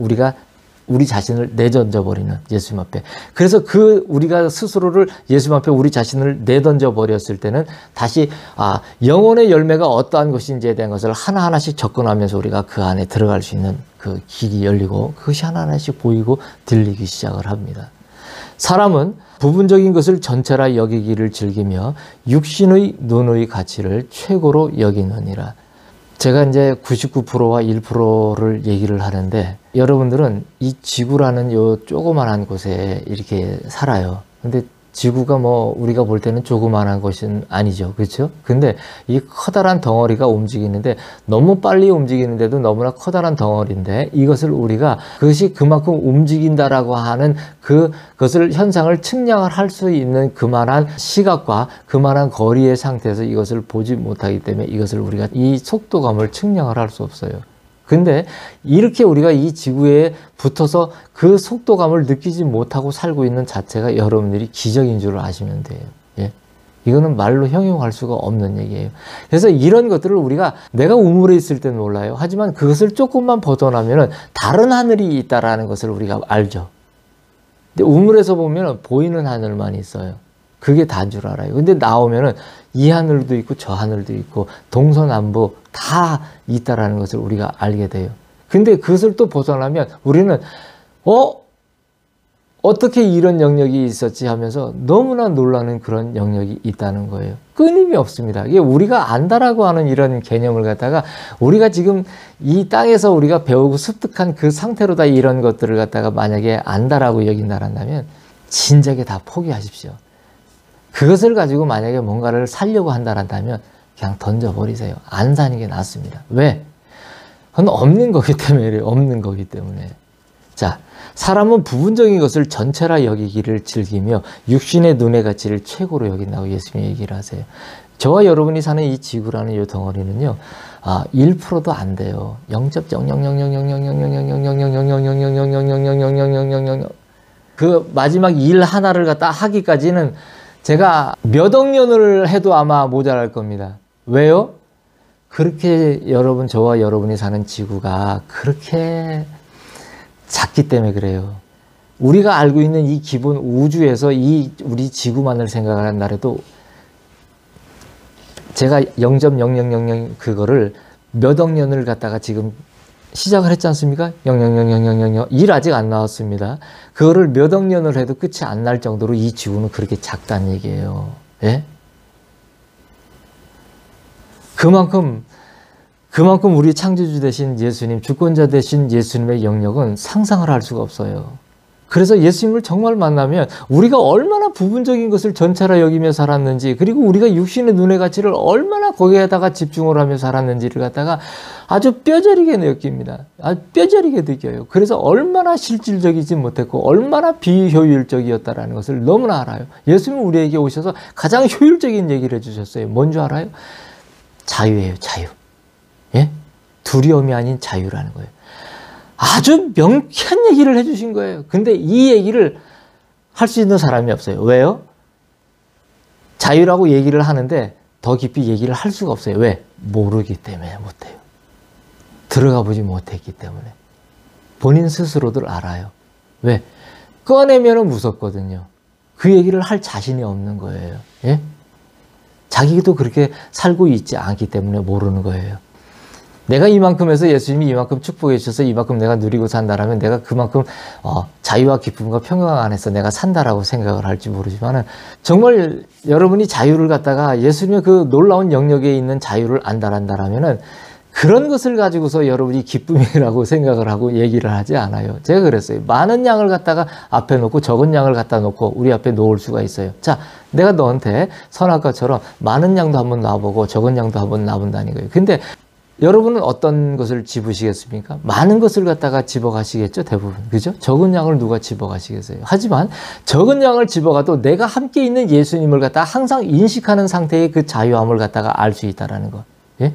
우리 자신을 내던져 버리는 예수님 앞에. 그래서 우리가 스스로를 예수님 앞에 우리 자신을 내던져 버렸을 때는 다시 영혼의 열매가 어떠한 것인지에 대한 것을 하나하나씩 접근하면서 우리가 그 안에 들어갈 수 있는 그 길이 열리고 그것이 하나하나씩 보이고 들리기 시작을 합니다. 사람은 부분적인 것을 전체라 여기기를 즐기며 육신의 눈의 가치를 최고로 여기느니라. 제가 이제 99%와 1%를 얘기를 하는데 여러분들은 이 지구라는 요 조그만한 곳에 이렇게 살아요. 근데 지구가 뭐 우리가 볼 때는 조그만한 것은 아니죠. 그렇죠? 근데 이 커다란 덩어리가 움직이는데 너무 빨리 움직이는데도 너무나 커다란 덩어리인데 이것을 우리가 그것이 그만큼 움직인다라고 하는 그것을 현상을 측량을 할 수 있는 그만한 시각과 그만한 거리의 상태에서 이것을 보지 못하기 때문에 이것을 우리가 이 속도감을 측량을 할 수 없어요. 근데 이렇게 우리가 이 지구에 붙어서 그 속도감을 느끼지 못하고 살고 있는 자체가 여러분들이 기적인 줄 아시면 돼요. 예? 이거는 말로 형용할 수가 없는 얘기예요. 그래서 이런 것들을 우리가 내가 우물에 있을 때는 몰라요. 하지만 그것을 조금만 벗어나면은 다른 하늘이 있다라는 것을 우리가 알죠. 근데 우물에서 보면은 보이는 하늘만 있어요. 그게 다인 줄 알아요. 근데 나오면은 이 하늘도 있고 저 하늘도 있고 동서남북 다 있다라는 것을 우리가 알게 돼요. 근데 그것을 또 벗어나면 우리는 어떻게 이런 영역이 있었지 하면서 너무나 놀라는 그런 영역이 있다는 거예요. 끊임이 없습니다. 이게 우리가 안다라고 하는 이런 개념을 갖다가 우리가 지금 이 땅에서 우리가 배우고 습득한 그 상태로 다 이런 것들을 갖다가 만약에 안다라고 여긴다라면 진작에 다 포기하십시오. 그것을 가지고 만약에 뭔가를 살려고 한다면 그냥 던져버리세요. 안 사는 게 낫습니다. 왜? 그건 없는 거기 때문에 없는 거기 때문에. 자, 사람은 부분적인 것을 전체라 여기기를 즐기며 육신의 눈의 가치를 최고로 여긴다고 예수님이 얘기를 하세요. 저와 여러분이 사는 이 지구라는 이 덩어리는요, 1%도 안 돼요. 0.00000000000000000000000000000000000000000000000000000000000000000000000000000000000000000000000000000000000000000000000000000000000000000000000000000000000000000000000000000000000000000000000000000000000000000000000000000000000000000000000000000000000000000000000000000000000000000000000000000000000000000000000000000000000000000000000000000000000000000000000000000000000000000000000000000000000000000000000000000000000000000000000000000000000을 해도 아마 모자랄 겁니다. 왜요? 그렇게 저와 여러분이 사는 지구가 그렇게 작기 때문에 그래요. 우리가 알고 있는 이 기본 우주에서 우리 지구만을 생각하는 날에도 제가 0.0000 그거를 몇 억 년을 갖다가 지금 시작을 했지 않습니까? 0.000000 1 아직 안 나왔습니다. 그거를 몇 억 년을 해도 끝이 안 날 정도로 이 지구는 그렇게 작다는 얘기예요. 예? 그만큼 우리 창조주 되신 예수님, 주권자 되신 예수님의 영역은 상상을 할 수가 없어요. 그래서 예수님을 정말 만나면 우리가 얼마나 부분적인 것을 전체라 여기며 살았는지, 그리고 우리가 육신의 눈의 가치를 얼마나 거기에다가 집중을 하며 살았는지를 갖다가 아주 뼈저리게 느낍니다. 아주 뼈저리게 느껴요. 그래서 얼마나 실질적이지 못했고 얼마나 비효율적이었다라는 것을 너무나 알아요. 예수님은 우리에게 오셔서 가장 효율적인 얘기를 해주셨어요. 뭔 줄 알아요? 자유예요, 자유. 예? 두려움이 아닌 자유라는 거예요. 아주 명쾌한 얘기를 해주신 거예요. 근데 이 얘기를 할 수 있는 사람이 없어요. 왜요? 자유라고 얘기를 하는데 더 깊이 얘기를 할 수가 없어요. 왜? 모르기 때문에 못해요. 들어가 보지 못했기 때문에. 본인 스스로들 알아요. 왜? 꺼내면 무섭거든요. 그 얘기를 할 자신이 없는 거예요. 예? 자기도 그렇게 살고 있지 않기 때문에 모르는 거예요. 내가 이만큼 해서 예수님이 이만큼 축복해 주셔서 이만큼 내가 누리고 산다라면 내가 그만큼 자유와 기쁨과 평강 안에서 내가 산다라고 생각을 할지 모르지만은 정말 여러분이 자유를 갖다가 예수님의 그 놀라운 영역에 있는 자유를 안다라면은 그런 것을 가지고서 여러분이 기쁨이라고 생각을 하고 얘기를 하지 않아요. 제가 그랬어요. 많은 양을 갖다가 앞에 놓고 적은 양을 갖다 놓고 우리 앞에 놓을 수가 있어요. 자, 내가 너한테 선악과처럼 많은 양도 한번 놔보고 적은 양도 한번 놔본다는 거예요. 근데 여러분은 어떤 것을 집으시겠습니까? 많은 것을 갖다가 집어가시겠죠, 대부분. 그죠? 적은 양을 누가 집어가시겠어요? 하지만 적은 양을 집어가도 내가 함께 있는 예수님을 갖다가 항상 인식하는 상태의 그 자유함을 갖다가 알 수 있다는 것. 예?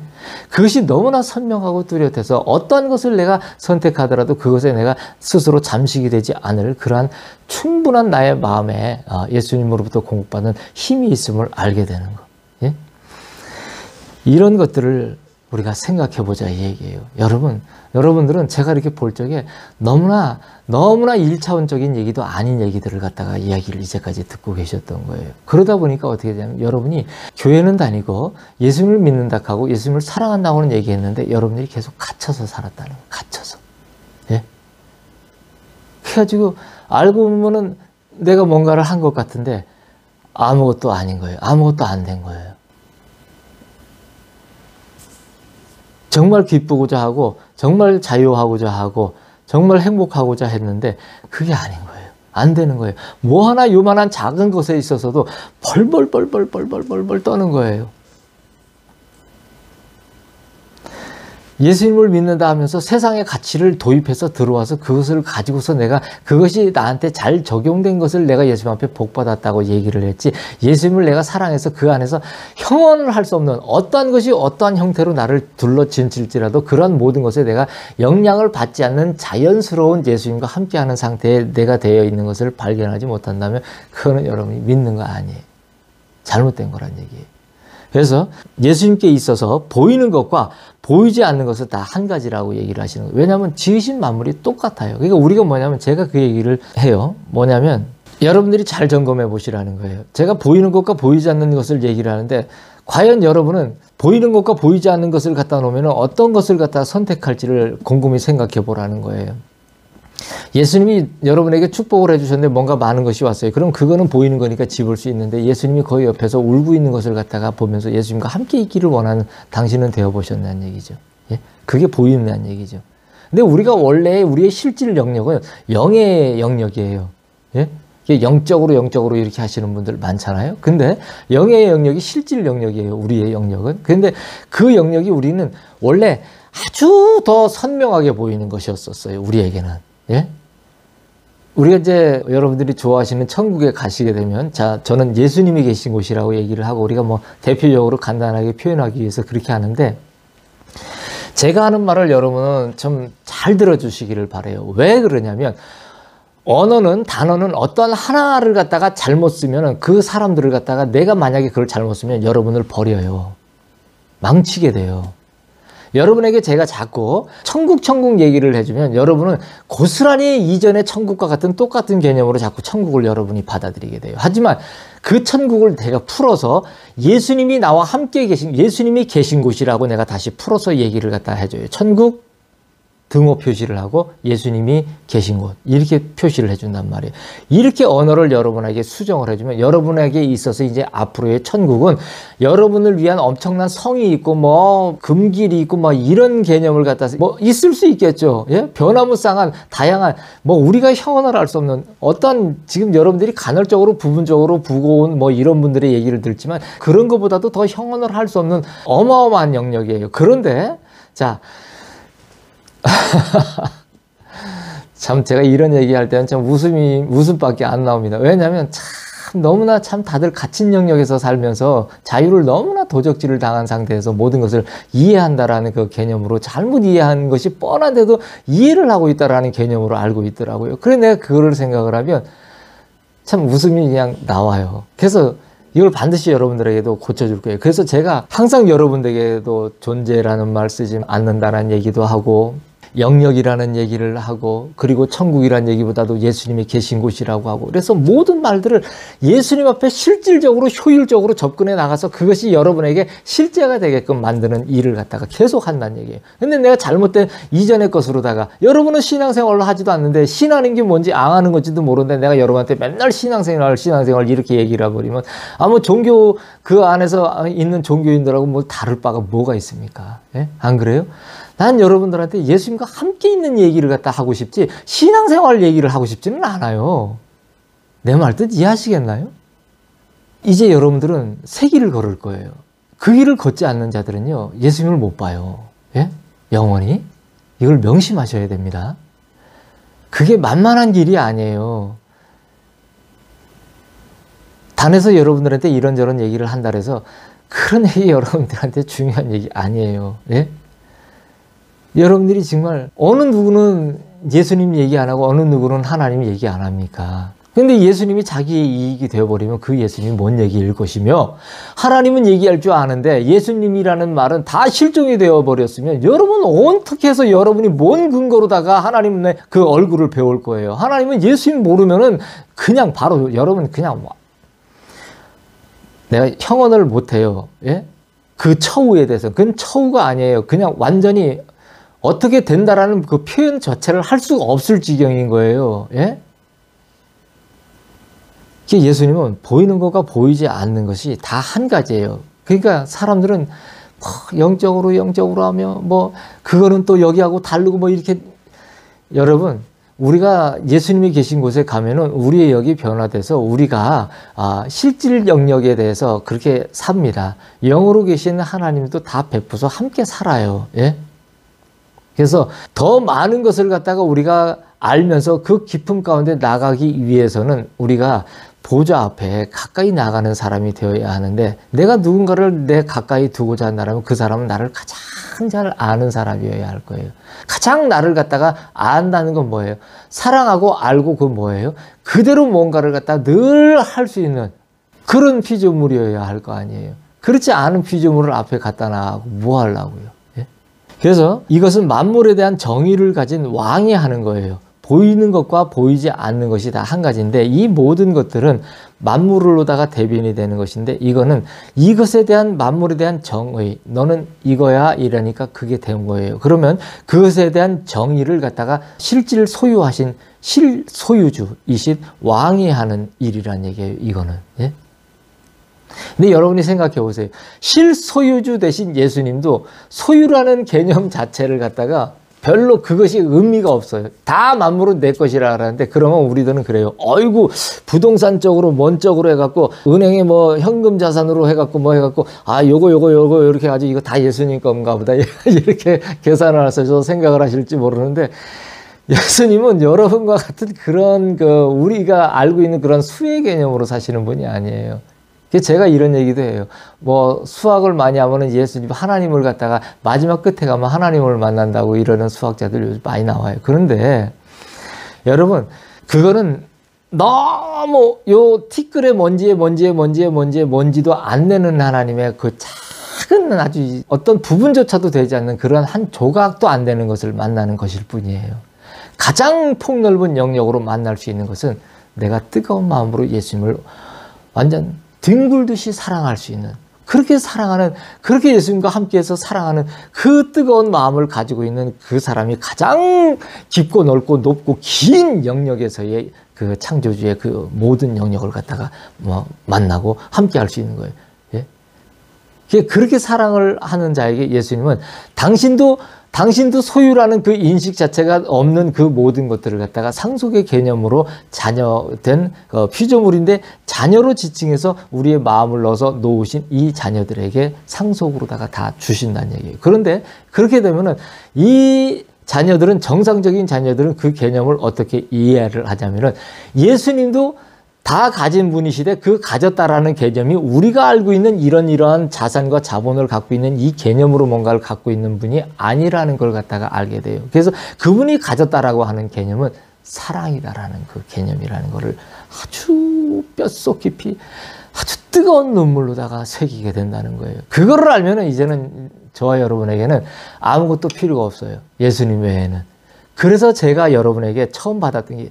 그것이 너무나 선명하고 뚜렷해서 어떤 것을 내가 선택하더라도 그것에 내가 스스로 잠식이 되지 않을 그러한 충분한 나의 마음에 예수님으로부터 공급받는 힘이 있음을 알게 되는 것. 예? 이런 것들을 우리가 생각해 보자 이 얘기예요. 여러분들은 제가 이렇게 볼 적에 너무나 1차원적인 얘기도 아닌 얘기들을 갖다가 이야기를 이제까지 듣고 계셨던 거예요. 그러다 보니까 어떻게 되냐면 여러분이 교회는 다니고 예수님을 믿는다 하고 예수님을 사랑한다고는 얘기했는데 여러분들이 계속 갇혀서 살았다는 거예요. 갇혀서. 예? 그래가지고 알고 보면은 내가 뭔가를 한 것 같은데 아무것도 아닌 거예요. 아무것도 안 된 거예요. 정말 기쁘고자 하고 정말 자유하고자 하고 정말 행복하고자 했는데 그게 아닌 거예요. 안 되는 거예요. 뭐 하나 요만한 작은 것에 있어서도 벌벌 떠는 거예요. 예수님을 믿는다 하면서 세상의 가치를 도입해서 들어와서 그것을 가지고서 내가 그것이 나한테 잘 적용된 것을 내가 예수님 앞에 복받았다고 얘기를 했지, 예수님을 내가 사랑해서 그 안에서 형언을 할 수 없는 어떠한 것이 어떠한 형태로 나를 둘러진칠지라도 그런 모든 것에 내가 영향을 받지 않는 자연스러운 예수님과 함께하는 상태에 내가 되어 있는 것을 발견하지 못한다면 그거는 여러분이 믿는 거 아니에요. 잘못된 거란 얘기예요. 그래서 예수님께 있어서 보이는 것과 보이지 않는 것은 다 한 가지라고 얘기를 하시는 거예요. 왜냐하면 지으신 만물이 똑같아요. 그러니까 우리가 뭐냐면 제가 그 얘기를 해요. 뭐냐면 여러분들이 잘 점검해 보시라는 거예요. 제가 보이는 것과 보이지 않는 것을 얘기를 하는데 과연 여러분은 보이는 것과 보이지 않는 것을 갖다 놓으면 어떤 것을 갖다 선택할지를 곰곰이 생각해 보라는 거예요. 예수님이 여러분에게 축복을 해주셨는데 뭔가 많은 것이 왔어요. 그럼 그거는 보이는 거니까 집을 수 있는데 예수님이 거기 옆에서 울고 있는 것을 갖다가 보면서 예수님과 함께 있기를 원하는 당신은 되어보셨냐는 얘기죠. 예? 그게 보이는 얘기죠. 근데 우리가 원래 우리의 실질 영역은 영의 영역이에요. 예? 영적으로 이렇게 하시는 분들 많잖아요. 근데 영의 영역이 실질 영역이에요. 우리의 영역은. 근데 그 영역이 우리는 원래 아주 더 선명하게 보이는 것이었었어요. 우리에게는. 예? 우리가 이제 여러분들이 좋아하시는 천국에 가시게 되면, 자, 저는 예수님이 계신 곳이라고 얘기를 하고 우리가 뭐 대표적으로 간단하게 표현하기 위해서 그렇게 하는데, 제가 하는 말을 여러분은 좀 잘 들어주시기를 바라요. 왜 그러냐면 단어는 어떤 하나를 갖다가 잘못 쓰면 그 사람들을 갖다가 내가 만약에 그걸 잘못 쓰면 여러분을 버려요. 망치게 돼요. 여러분에게 제가 자꾸 천국 얘기를 해주면 여러분은 고스란히 이전의 천국과 같은 똑같은 개념으로 자꾸 천국을 여러분이 받아들이게 돼요. 하지만 그 천국을 내가 풀어서 예수님이 나와 함께 예수님이 계신 곳이라고 내가 다시 풀어서 얘기를 갖다 해줘요. 천국 등호 표시를 하고 예수님이 계신 곳 이렇게 표시를 해준단 말이에요. 이렇게 언어를 여러분에게 수정을 해주면 여러분에게 있어서 이제 앞으로의 천국은 여러분을 위한 엄청난 성이 있고 뭐 금길이 있고 뭐 이런 개념을 갖다 뭐 있을 수 있겠죠. 예? 변화무쌍한 다양한 뭐 우리가 형언을 할 수 없는 어떤 지금 여러분들이 간헐적으로 부분적으로 부고온 뭐 이런 분들의 얘기를 듣지만 그런 것보다도 더 형언을 할 수 없는 어마어마한 영역이에요. 그런데 자. 참 제가 이런 얘기할 때는 참 웃음밖에 안 나옵니다. 왜냐하면 참 너무나 참 다들 갇힌 영역에서 살면서 자유를 너무나 도적질을 당한 상태에서 모든 것을 이해한다라는 그 개념으로 잘못 이해한 것이 뻔한데도 이해를 하고 있다라는 개념으로 알고 있더라고요. 그래 내가 그거를 생각을 하면 참 웃음이 그냥 나와요. 그래서 이걸 반드시 여러분들에게도 고쳐줄 거예요. 그래서 제가 항상 여러분들에게도 존재라는 말 쓰지 않는다라는 얘기도 하고 영역이라는 얘기를 하고 그리고 천국이라는 얘기보다도 예수님이 계신 곳이라고 하고 그래서 모든 말들을 예수님 앞에 실질적으로 효율적으로 접근해 나가서 그것이 여러분에게 실제가 되게끔 만드는 일을 갖다가 계속 한다는 얘기예요. 근데 내가 잘못된 이전의 것으로다가 여러분은 신앙생활을 하지도 않는데 신하는 게 뭔지 앙하는 건지도 모르는데 내가 여러분한테 맨날 신앙생활 이렇게 얘기를 해버리면 아무 종교 그 안에서 있는 종교인들하고 뭐 다를 바가 뭐가 있습니까? 예? 안 그래요? 난 여러분들한테 예수님과 함께 있는 얘기를 갖다 하고 싶지 신앙생활 얘기를 하고 싶지는 않아요. 내 말 뜻 이해하시겠나요? 이제 여러분들은 새 길을 걸을 거예요. 그 길을 걷지 않는 자들은요 예수님을 못 봐요. 예? 영원히? 이걸 명심하셔야 됩니다. 그게 만만한 길이 아니에요. 단에서 여러분들한테 이런저런 얘기를 한다 해서 그런 얘기 여러분들한테 중요한 얘기 아니에요. 예? 여러분들이 정말 어느 누구는 예수님 얘기 안 하고 어느 누구는 하나님 얘기 안 합니까? 근데 예수님이 자기의 이익이 되어버리면 그 예수님이 뭔 얘기일 것이며 하나님은 얘기할 줄 아는데 예수님이라는 말은 다 실종이 되어버렸으면 여러분 어떻게 해서 여러분이 뭔 근거로다가 하나님의 그 얼굴을 배울 거예요? 하나님은 예수님 모르면은 그냥 바로 여러분 그냥 내가 형언을 못해요. 예? 그 처우에 대해서. 그건 처우가 아니에요. 그냥 완전히 어떻게 된다라는 그 표현 자체를 할 수가 없을 지경인 거예요. 예? 예수님은 보이는 것과 보이지 않는 것이 다 한 가지예요. 그러니까 사람들은 영적으로 하며 그거는 또 여기하고 다르고 이렇게 여러분 우리가 예수님이 계신 곳에 가면은 우리의 역이 변화돼서 우리가 실질 영역에 대해서 그렇게 삽니다. 영으로 계시는 하나님도 다 베푸서 함께 살아요. 예? 그래서 더 많은 것을 갖다가 우리가 알면서 그 깊음 가운데 나가기 위해서는 우리가 보좌 앞에 가까이 나가는 사람이 되어야 하는데 내가 누군가를 내 가까이 두고자 한다면 그 사람은 나를 가장 잘 아는 사람이어야 할 거예요. 가장 나를 갖다가 안다는 건 뭐예요? 사랑하고 알고 그 뭐예요? 그대로 뭔가를 갖다 늘 할 수 있는 그런 피조물이어야 할 거 아니에요. 그렇지 않은 피조물을 앞에 갖다 놔고 뭐 하려고요? 예? 그래서 이것은 만물에 대한 정의를 가진 왕이 하는 거예요. 보이는 것과 보이지 않는 것이 다 한 가지인데 이 모든 것들은 만물로다가 대변이 되는 것인데 이거는 이것에 대한 만물에 대한 정의 너는 이거야 이러니까 그게 된 거예요. 그러면 그것에 대한 정의를 갖다가 실질 소유하신 실소유주이신 왕이 하는 일이란 얘기예요. 이거는. 예? 근데 여러분이 생각해 보세요. 실소유주 대신 예수님도 소유라는 개념 자체를 갖다가 별로 그것이 의미가 없어요. 다 만물은 내 것이라 하는데 그러면 우리들은 그래요. 어이구 부동산 쪽으로 뭔 쪽으로 해갖고 은행에 현금 자산으로 해갖고 해갖고 요거 이렇게 가지고 이거 다 예수님 건가 보다 이렇게 계산을 하셔서 생각을 하실지 모르는데 예수님은 여러분과 같은 그런 우리가 알고 있는 그런 수의 개념으로 사시는 분이 아니에요. 제가 이런 얘기도 해요. 수학을 많이 하면은 예수님, 하나님을 갖다가 마지막 끝에 가면 하나님을 만난다고 이러는 수학자들 요즘 많이 나와요. 그런데 여러분, 그거는 너무 요 티끌의 먼지도 안 내는 하나님의 그 작은 아주 어떤 부분조차도 되지 않는 그런 한 조각도 안 되는 것을 만나는 것일 뿐이에요. 가장 폭넓은 영역으로 만날 수 있는 것은 내가 뜨거운 마음으로 예수님을 완전 뒹굴듯이 사랑할 수 있는 그렇게 사랑하는 그렇게 예수님과 함께해서 사랑하는 그 뜨거운 마음을 가지고 있는 그 사람이 가장 깊고 넓고 높고 긴 영역에서의 그 창조주의 그 모든 영역을 갖다가 만나고 함께할 수 있는 거예요. 예? 그렇게 사랑을 하는 자에게 예수님은 당신도 소유라는 그 인식 자체가 없는 그 모든 것들을 갖다가 상속의 개념으로 자녀된 피조물인데 자녀로 지칭해서 우리의 마음을 넣어서 놓으신 이 자녀들에게 상속으로다가 다 주신다는 얘기예요. 그런데 그렇게 되면은 이 자녀들은 정상적인 자녀들은 그 개념을 어떻게 이해를 하냐면은 예수님도 다 가진 분이시되 그 가졌다라는 개념이 우리가 알고 있는 이러한 자산과 자본을 갖고 있는 이 개념으로 뭔가를 갖고 있는 분이 아니라는 걸 갖다가 알게 돼요. 그래서 그분이 가졌다라고 하는 개념은 사랑이다라는 그 개념이라는 거를 아주 뼛속 깊이 아주 뜨거운 눈물로다가 새기게 된다는 거예요. 그거를 알면은 이제는 저와 여러분에게는 아무것도 필요가 없어요. 예수님 외에는. 그래서 제가 여러분에게 처음 받았던 게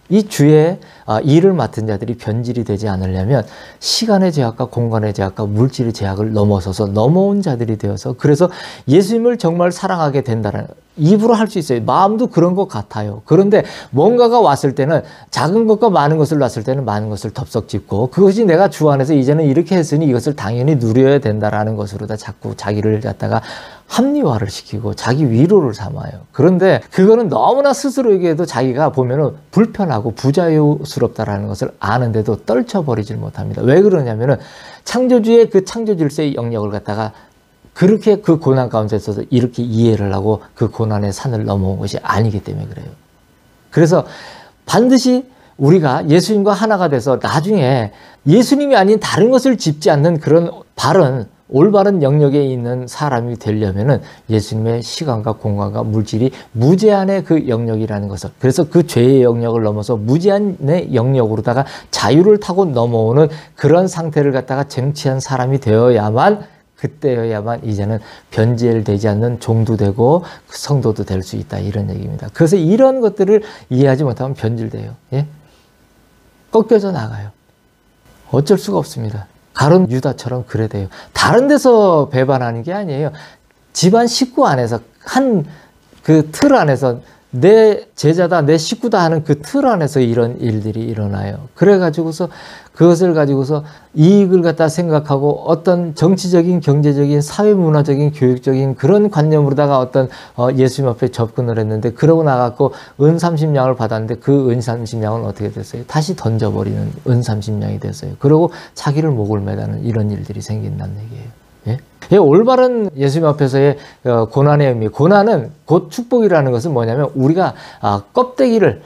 이 주에 일을 맡은 자들이 변질이 되지 않으려면 시간의 제약과 공간의 제약과 물질의 제약을 넘어서서 넘어온 자들이 되어서 그래서 예수님을 정말 사랑하게 된다는 입으로 할 수 있어요. 마음도 그런 것 같아요. 그런데 뭔가가 왔을 때는 작은 것과 많은 것을 놨을 때는 많은 것을 덥석 짚고 그것이 내가 주 안에서 이제는 이렇게 했으니 이것을 당연히 누려야 된다라는 것으로 다 자꾸 자기를 갖다가 합리화를 시키고 자기 위로를 삼아요. 그런데 그거는 너무나 스스로에게도 자기가 보면은 불편하고 부자유스럽다라는 것을 아는데도 떨쳐버리질 못합니다. 왜 그러냐면은 창조주의 그 창조 질서의 영역을 갖다가 그렇게 그 고난 가운데 있어서 이렇게 이해를 하고 그 고난의 산을 넘어온 것이 아니기 때문에 그래요. 그래서 반드시 우리가 예수님과 하나가 돼서 나중에 예수님이 아닌 다른 것을 짚지 않는 그런 올바른 영역에 있는 사람이 되려면은 예수님의 시간과 공간과 물질이 무제한의 그 영역이라는 것을, 그래서 그 죄의 영역을 넘어서 무제한의 영역으로다가 자유를 타고 넘어오는 그런 상태를 갖다가 쟁취한 사람이 되어야만, 그때여야만 이제는 변질되지 않는 종도 되고 성도도 될 수 있다, 이런 얘기입니다. 그래서 이런 것들을 이해하지 못하면 변질돼요. 예? 꺾여져 나가요. 어쩔 수가 없습니다. 가룟 유다처럼 그래 돼요. 다른 데서 배반하는 게 아니에요. 집안 식구 안에서 한 그 틀 안에서 내 제자다, 내 식구다 하는 그 틀 안에서 이런 일들이 일어나요. 그래가지고서 그것을 가지고서 이익을 갖다 생각하고 어떤 정치적인, 경제적인, 사회문화적인, 교육적인 그런 관념으로다가 어떤 예수님 앞에 접근을 했는데, 그러고 나갔고 은 30냥을 받았는데 그 은 30냥은 어떻게 됐어요? 다시 던져버리는 은 30냥이 됐어요. 그리고 자기를 목을 매다는 이런 일들이 생긴다는 얘기예요. 예? 올바른 예수님 앞에서의 고난의 의미, 고난은 곧 축복이라는 것은 뭐냐면, 우리가 껍데기를,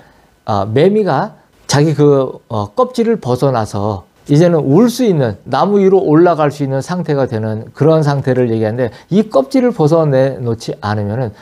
매미가 자기 껍질을 벗어나서 이제는 울 수 있는, 나무 위로 올라갈 수 있는 상태가 되는 그런 상태를 얘기하는데, 이 껍질을 벗어내놓지 않으면은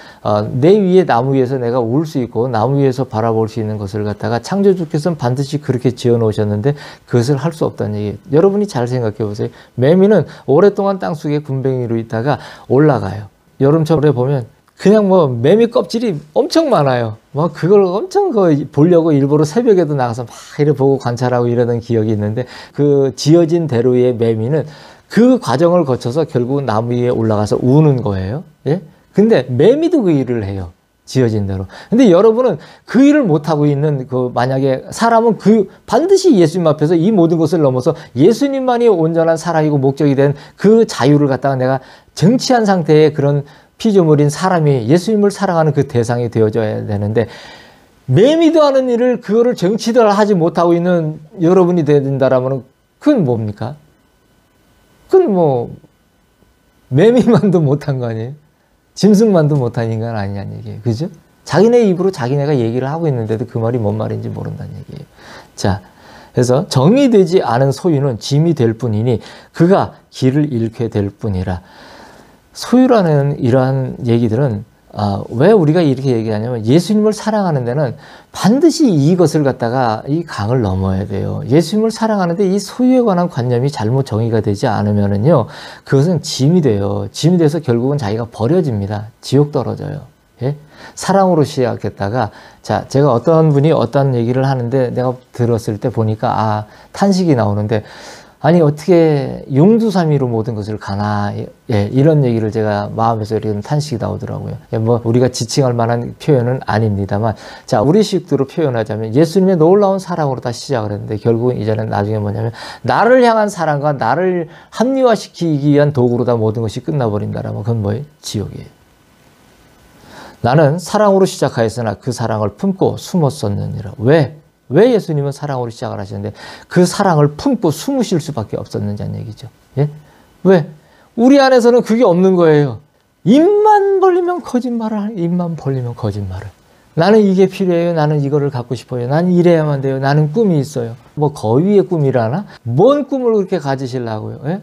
내 위에, 나무 위에서 내가 울 수 있고 나무 위에서 바라볼 수 있는 것을 갖다가 창조주께서는 반드시 그렇게 지어 놓으셨는데 그것을 할 수 없다는 얘기예요. 여러분이 잘 생각해 보세요. 매미는 오랫동안 땅속에 군뱅이로 있다가 올라가요. 여름철에 보면 그냥 매미 껍질이 엄청 많아요. 그걸 엄청 보려고 일부러 새벽에도 나가서 막 이래 보고 관찰하고 이러던 기억이 있는데, 그 지어진 대로의 매미는 그 과정을 거쳐서 결국은 나무 위에 올라가서 우는 거예요. 예? 근데 매미도 그 일을 해요. 지어진 대로. 근데 여러분은 그 일을 못하고 있는 만약에 사람은 반드시 예수님 앞에서 이 모든 것을 넘어서 예수님만이 온전한 사랑이고 목적이 된 그 자유를 갖다가 내가 쟁취한 상태의 그런 피조물인 사람이 예수님을 사랑하는 그 대상이 되어져야 되는데, 매미도 하는 일을 그거를 정치를 하지 못하고 있는 여러분이 된다라면 그건 뭡니까? 그건 매미만도 못한 거 아니에요? 짐승만도 못한 인간 아니냐는 얘기예요. 그죠? 자기네 입으로 자기네가 얘기를 하고 있는데도 그 말이 뭔 말인지 모른다는 얘기예요. 자, 그래서 정의되지 않은 소유는 짐이 될 뿐이니 그가 길을 잃게 될 뿐이라. 소유라는 이러한 얘기들은 왜 우리가 이렇게 얘기하냐면, 예수님을 사랑하는 데는 반드시 이것을 갖다가 이 강을 넘어야 돼요. 예수님을 사랑하는데 이 소유에 관한 관념이 잘못 정의가 되지 않으면은요, 그것은 짐이 돼요. 짐이 돼서 결국은 자기가 버려집니다. 지옥 떨어져요. 예? 사랑으로 시작했다가, 자, 제가 어떤 분이 어떤 얘기를 하는데 내가 들었을 때 보니까 탄식이 나오는데, 아니 어떻게 용두삼이로 모든 것을 가나, 예, 이런 얘기를 제가 마음에서 이런 탄식이 나오더라고요. 예, 우리가 지칭할 만한 표현은 아닙니다만, 자, 우리 식대로 표현하자면 예수님의 놀라운 사랑으로 다 시작을 했는데, 결국은 이제는 나중에 뭐냐면 나를 향한 사랑과 나를 합리화시키기 위한 도구로 다 모든 것이 끝나버린다라면 그건 뭐예요? 지옥이에요. 나는 사랑으로 시작하였으나 그 사랑을 품고 숨었었느니라. 왜 예수님은 사랑으로 시작을 하셨는데 그 사랑을 품고 숨으실 수밖에 없었는지는 얘기죠. 예? 왜? 우리 안에서는 그게 없는 거예요. 입만 벌리면 거짓말을, 입만 벌리면 거짓말을. 나는 이게 필요해요. 나는 이거를 갖고 싶어요. 나는 이래야만 돼요. 나는 꿈이 있어요. 거위의 꿈이라나? 뭔 꿈을 그렇게 가지시려고요? 예?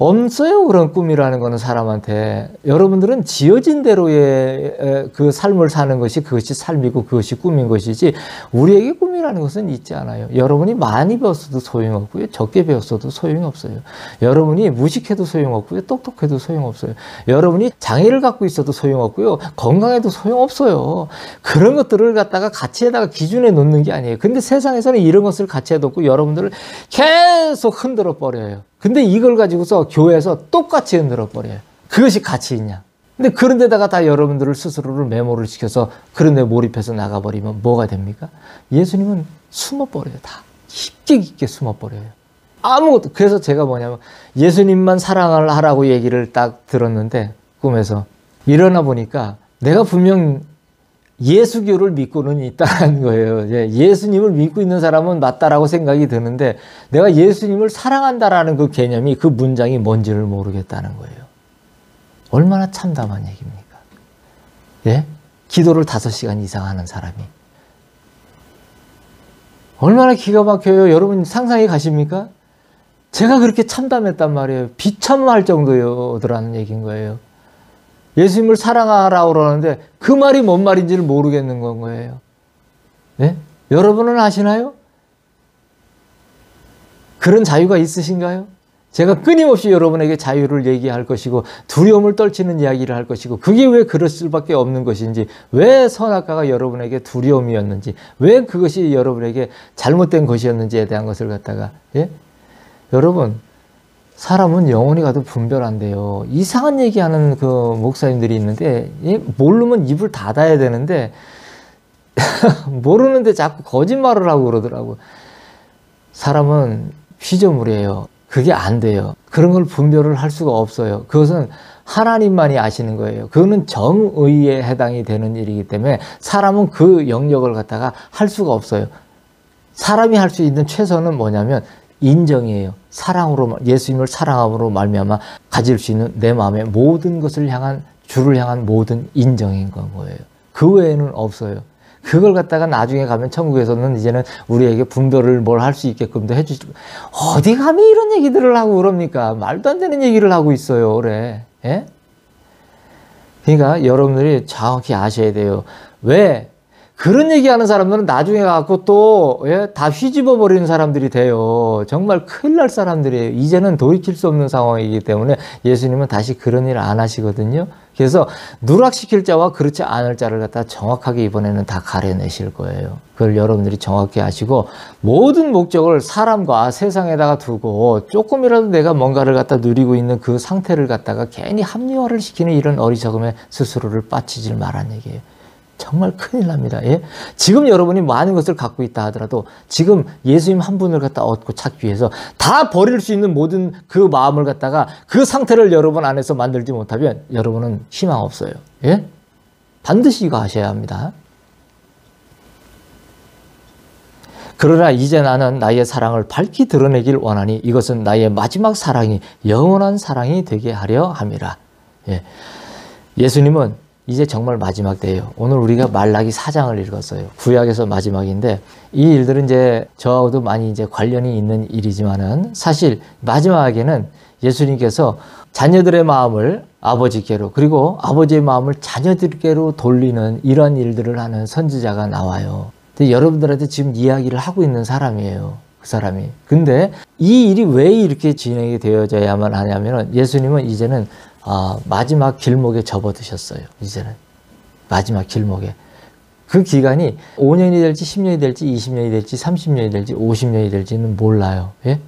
없어요. 그런 꿈이라는 거는 사람한테. 여러분들은 지어진 대로의 그 삶을 사는 것이, 그것이 삶이고 그것이 꿈인 것이지, 우리에게 꿈이라는 것은 있지 않아요. 여러분이 많이 배웠어도 소용없고요. 적게 배웠어도 소용이 없어요. 여러분이 무식해도 소용없고요. 똑똑해도 소용없어요. 여러분이 장애를 갖고 있어도 소용없고요. 건강해도 소용없어요. 그런 것들을 갖다가 가치에다가 기준에 놓는 게 아니에요. 근데 세상에서는 이런 것을 가치에 놓고 여러분들을 계속 흔들어 버려요. 근데 이걸 가지고서 교회에서 똑같이 흔들어 버려요. 그것이 가치 있냐? 근데 그런 데다가 다 여러분들을 스스로를 메모를 시켜서 그런 데 몰입해서 나가버리면 뭐가 됩니까? 예수님은 숨어버려요. 다 깊게 숨어버려요. 아무것도. 그래서 제가 뭐냐면 예수님만 사랑을 하라고 얘기를 딱 들었는데 꿈에서 일어나 보니까 내가 분명 예수교를 믿고는 있다는 거예요. 예수님을 믿고 있는 사람은 맞다라고 생각이 드는데 내가 예수님을 사랑한다라는 그 개념이, 그 문장이 뭔지를 모르겠다는 거예요. 얼마나 참담한 얘기입니까? 예? 기도를 5시간 이상 하는 사람이. 얼마나 기가 막혀요. 여러분 상상이 가십니까? 제가 그렇게 참담했단 말이에요. 비참할 정도요라는 얘기인 거예요. 예수님을 사랑하라고 그러는데 그 말이 뭔 말인지를 모르겠는 건 거예요. 네? 여러분은 아시나요? 그런 자유가 있으신가요? 제가 끊임없이 여러분에게 자유를 얘기할 것이고 두려움을 떨치는 이야기를 할 것이고 그게 왜 그럴 수밖에 없는 것인지, 왜 선악과가 여러분에게 두려움이었는지, 왜 그것이 여러분에게 잘못된 것이었는지에 대한 것을 갖다가, 예? 여러분, 사람은 영원히 가도 분별한대요. 이상한 얘기하는 그 목사님들이 있는데, 예? 모르면 입을 닫아야 되는데 모르는데 자꾸 거짓말을 하고 그러더라고. 사람은 피조물이에요. 그게 안 돼요. 그런 걸 분별을 할 수가 없어요. 그것은 하나님만이 아시는 거예요. 그거는 정의에 해당이 되는 일이기 때문에 사람은 그 영역을 갖다가 할 수가 없어요. 사람이 할 수 있는 최선은 뭐냐면 인정이에요. 사랑으로, 예수님을 사랑함으로 말미암아 가질 수 있는 내 마음의 모든 것을 향한, 주를 향한 모든 인정인 건 거예요. 그 외에는 없어요. 그걸 갖다가 나중에 가면 천국에서는 이제는 우리에게 분별을 뭘 할 수 있게끔도 해주시고, 어디 감히 이런 얘기들을 하고 그럽니까? 말도 안 되는 얘기를 하고 있어요, 그래. 예? 그러니까 여러분들이 정확히 아셔야 돼요. 왜? 그런 얘기하는 사람들은 나중에 가고 또, 예? 다 휘집어 버리는 사람들이 돼요. 정말 큰일 날 사람들이에요. 이제는 돌이킬 수 없는 상황이기 때문에 예수님은 다시 그런 일 안 하시거든요. 그래서 누락시킬 자와 그렇지 않을 자를 갖다 정확하게 이번에는 다 가려내실 거예요. 그걸 여러분들이 정확히 아시고, 모든 목적을 사람과 세상에다가 두고 조금이라도 내가 뭔가를 갖다 누리고 있는 그 상태를 갖다가 괜히 합리화를 시키는 이런 어리석음에 스스로를 빠치질 말란 얘기예요. 정말 큰일 납니다. 예? 지금 여러분이 많은 것을 갖고 있다 하더라도 지금 예수님 한 분을 갖다 얻고 찾기 위해서 다 버릴 수 있는 모든 그 마음을 갖다가 그 상태를 여러분 안에서 만들지 못하면 여러분은 희망 없어요. 예? 반드시 이거 아셔야 합니다. 그러나 이제 나는 나의 사랑을 밝히 드러내길 원하니 이것은 나의 마지막 사랑이 영원한 사랑이 되게 하려 함이라. 예. 예수님은 이제 정말 마지막 때예요. 오늘 우리가 말라기 4장을 읽었어요. 구약에서 마지막인데 이 일들은 이제 저하고도 많이 이제 관련이 있는 일이지만은 사실 마지막에는 예수님께서 자녀들의 마음을 아버지께로, 그리고 아버지의 마음을 자녀들께로 돌리는 이런 일들을 하는 선지자가 나와요. 근데 여러분들한테 지금 이야기를 하고 있는 사람이에요. 그 사람이. 근데 이 일이 왜 이렇게 진행이 되어져야만 하냐면은 예수님은 이제는 마지막 길목에 접어드셨어요. 이제는 마지막 길목에. 그 기간이 5년이 될지 10년이 될지 20년이 될지 30년이 될지 50년이 될지는 몰라요. 예?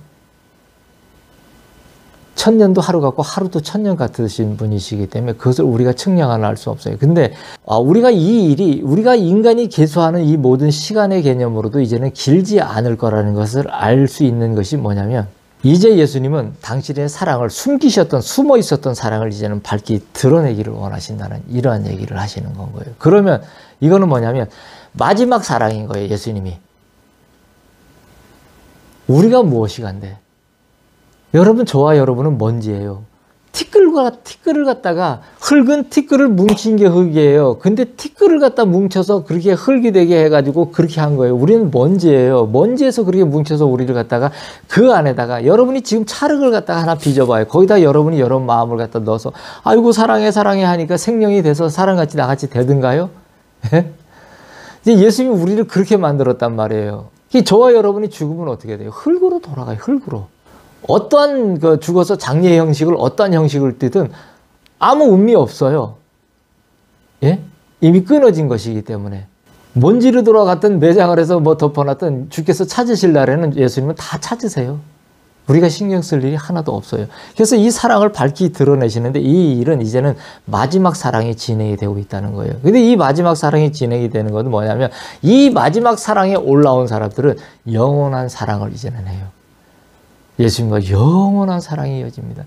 1000년도 하루 같고 하루도 1000년 같으신 분이시기 때문에 그것을 우리가 측량하나 할 수 없어요. 근데 우리가 이 일이, 우리가 인간이 계수하는 이 모든 시간의 개념으로도 이제는 길지 않을 거라는 것을 알 수 있는 것이 뭐냐면, 이제 예수님은 당신의 사랑을, 숨기셨던, 숨어 있었던 사랑을 이제는 밝히 드러내기를 원하신다는 이러한 얘기를 하시는 건 거예요. 그러면 이거는 뭐냐면 마지막 사랑인 거예요. 예수님이. 우리가 무엇이간데? 여러분, 저와 여러분은 먼지예요. 티끌을 갖다가, 흙은 티끌을 뭉친 게 흙이에요. 근데 티끌을 갖다 뭉쳐서 그렇게 흙이 되게 해가지고 그렇게 한 거예요. 우리는 먼지예요. 먼지에서 그렇게 뭉쳐서 우리를 갖다가 그 안에다가, 여러분이 지금 찰흙을 갖다가 하나 빚어봐요. 거기다 여러분이 여러분 마음을 갖다 넣어서 아이고 사랑해 사랑해 하니까 생명이 돼서 사랑같이 나같이 되든가요? 이제 예수님이 우리를 그렇게 만들었단 말이에요. 저와 여러분이 죽으면 어떻게 돼요? 흙으로 돌아가요. 흙으로. 어떠한 죽어서 장례 형식을 어떠한 형식을 띠든 아무 의미 없어요. 예? 이미 끊어진 것이기 때문에. 먼지로 돌아갔든 매장을 해서 뭐 덮어놨든 주께서 찾으실 날에는 예수님은 다 찾으세요. 우리가 신경 쓸 일이 하나도 없어요. 그래서 이 사랑을 밝히 드러내시는데 이 일은 이제는 마지막 사랑이 진행이 되고 있다는 거예요. 근데 이 마지막 사랑이 진행이 되는 것은 뭐냐면 이 마지막 사랑에 올라온 사람들은 영원한 사랑을 이제는 해요. 예수님과 영원한 사랑이 이어집니다.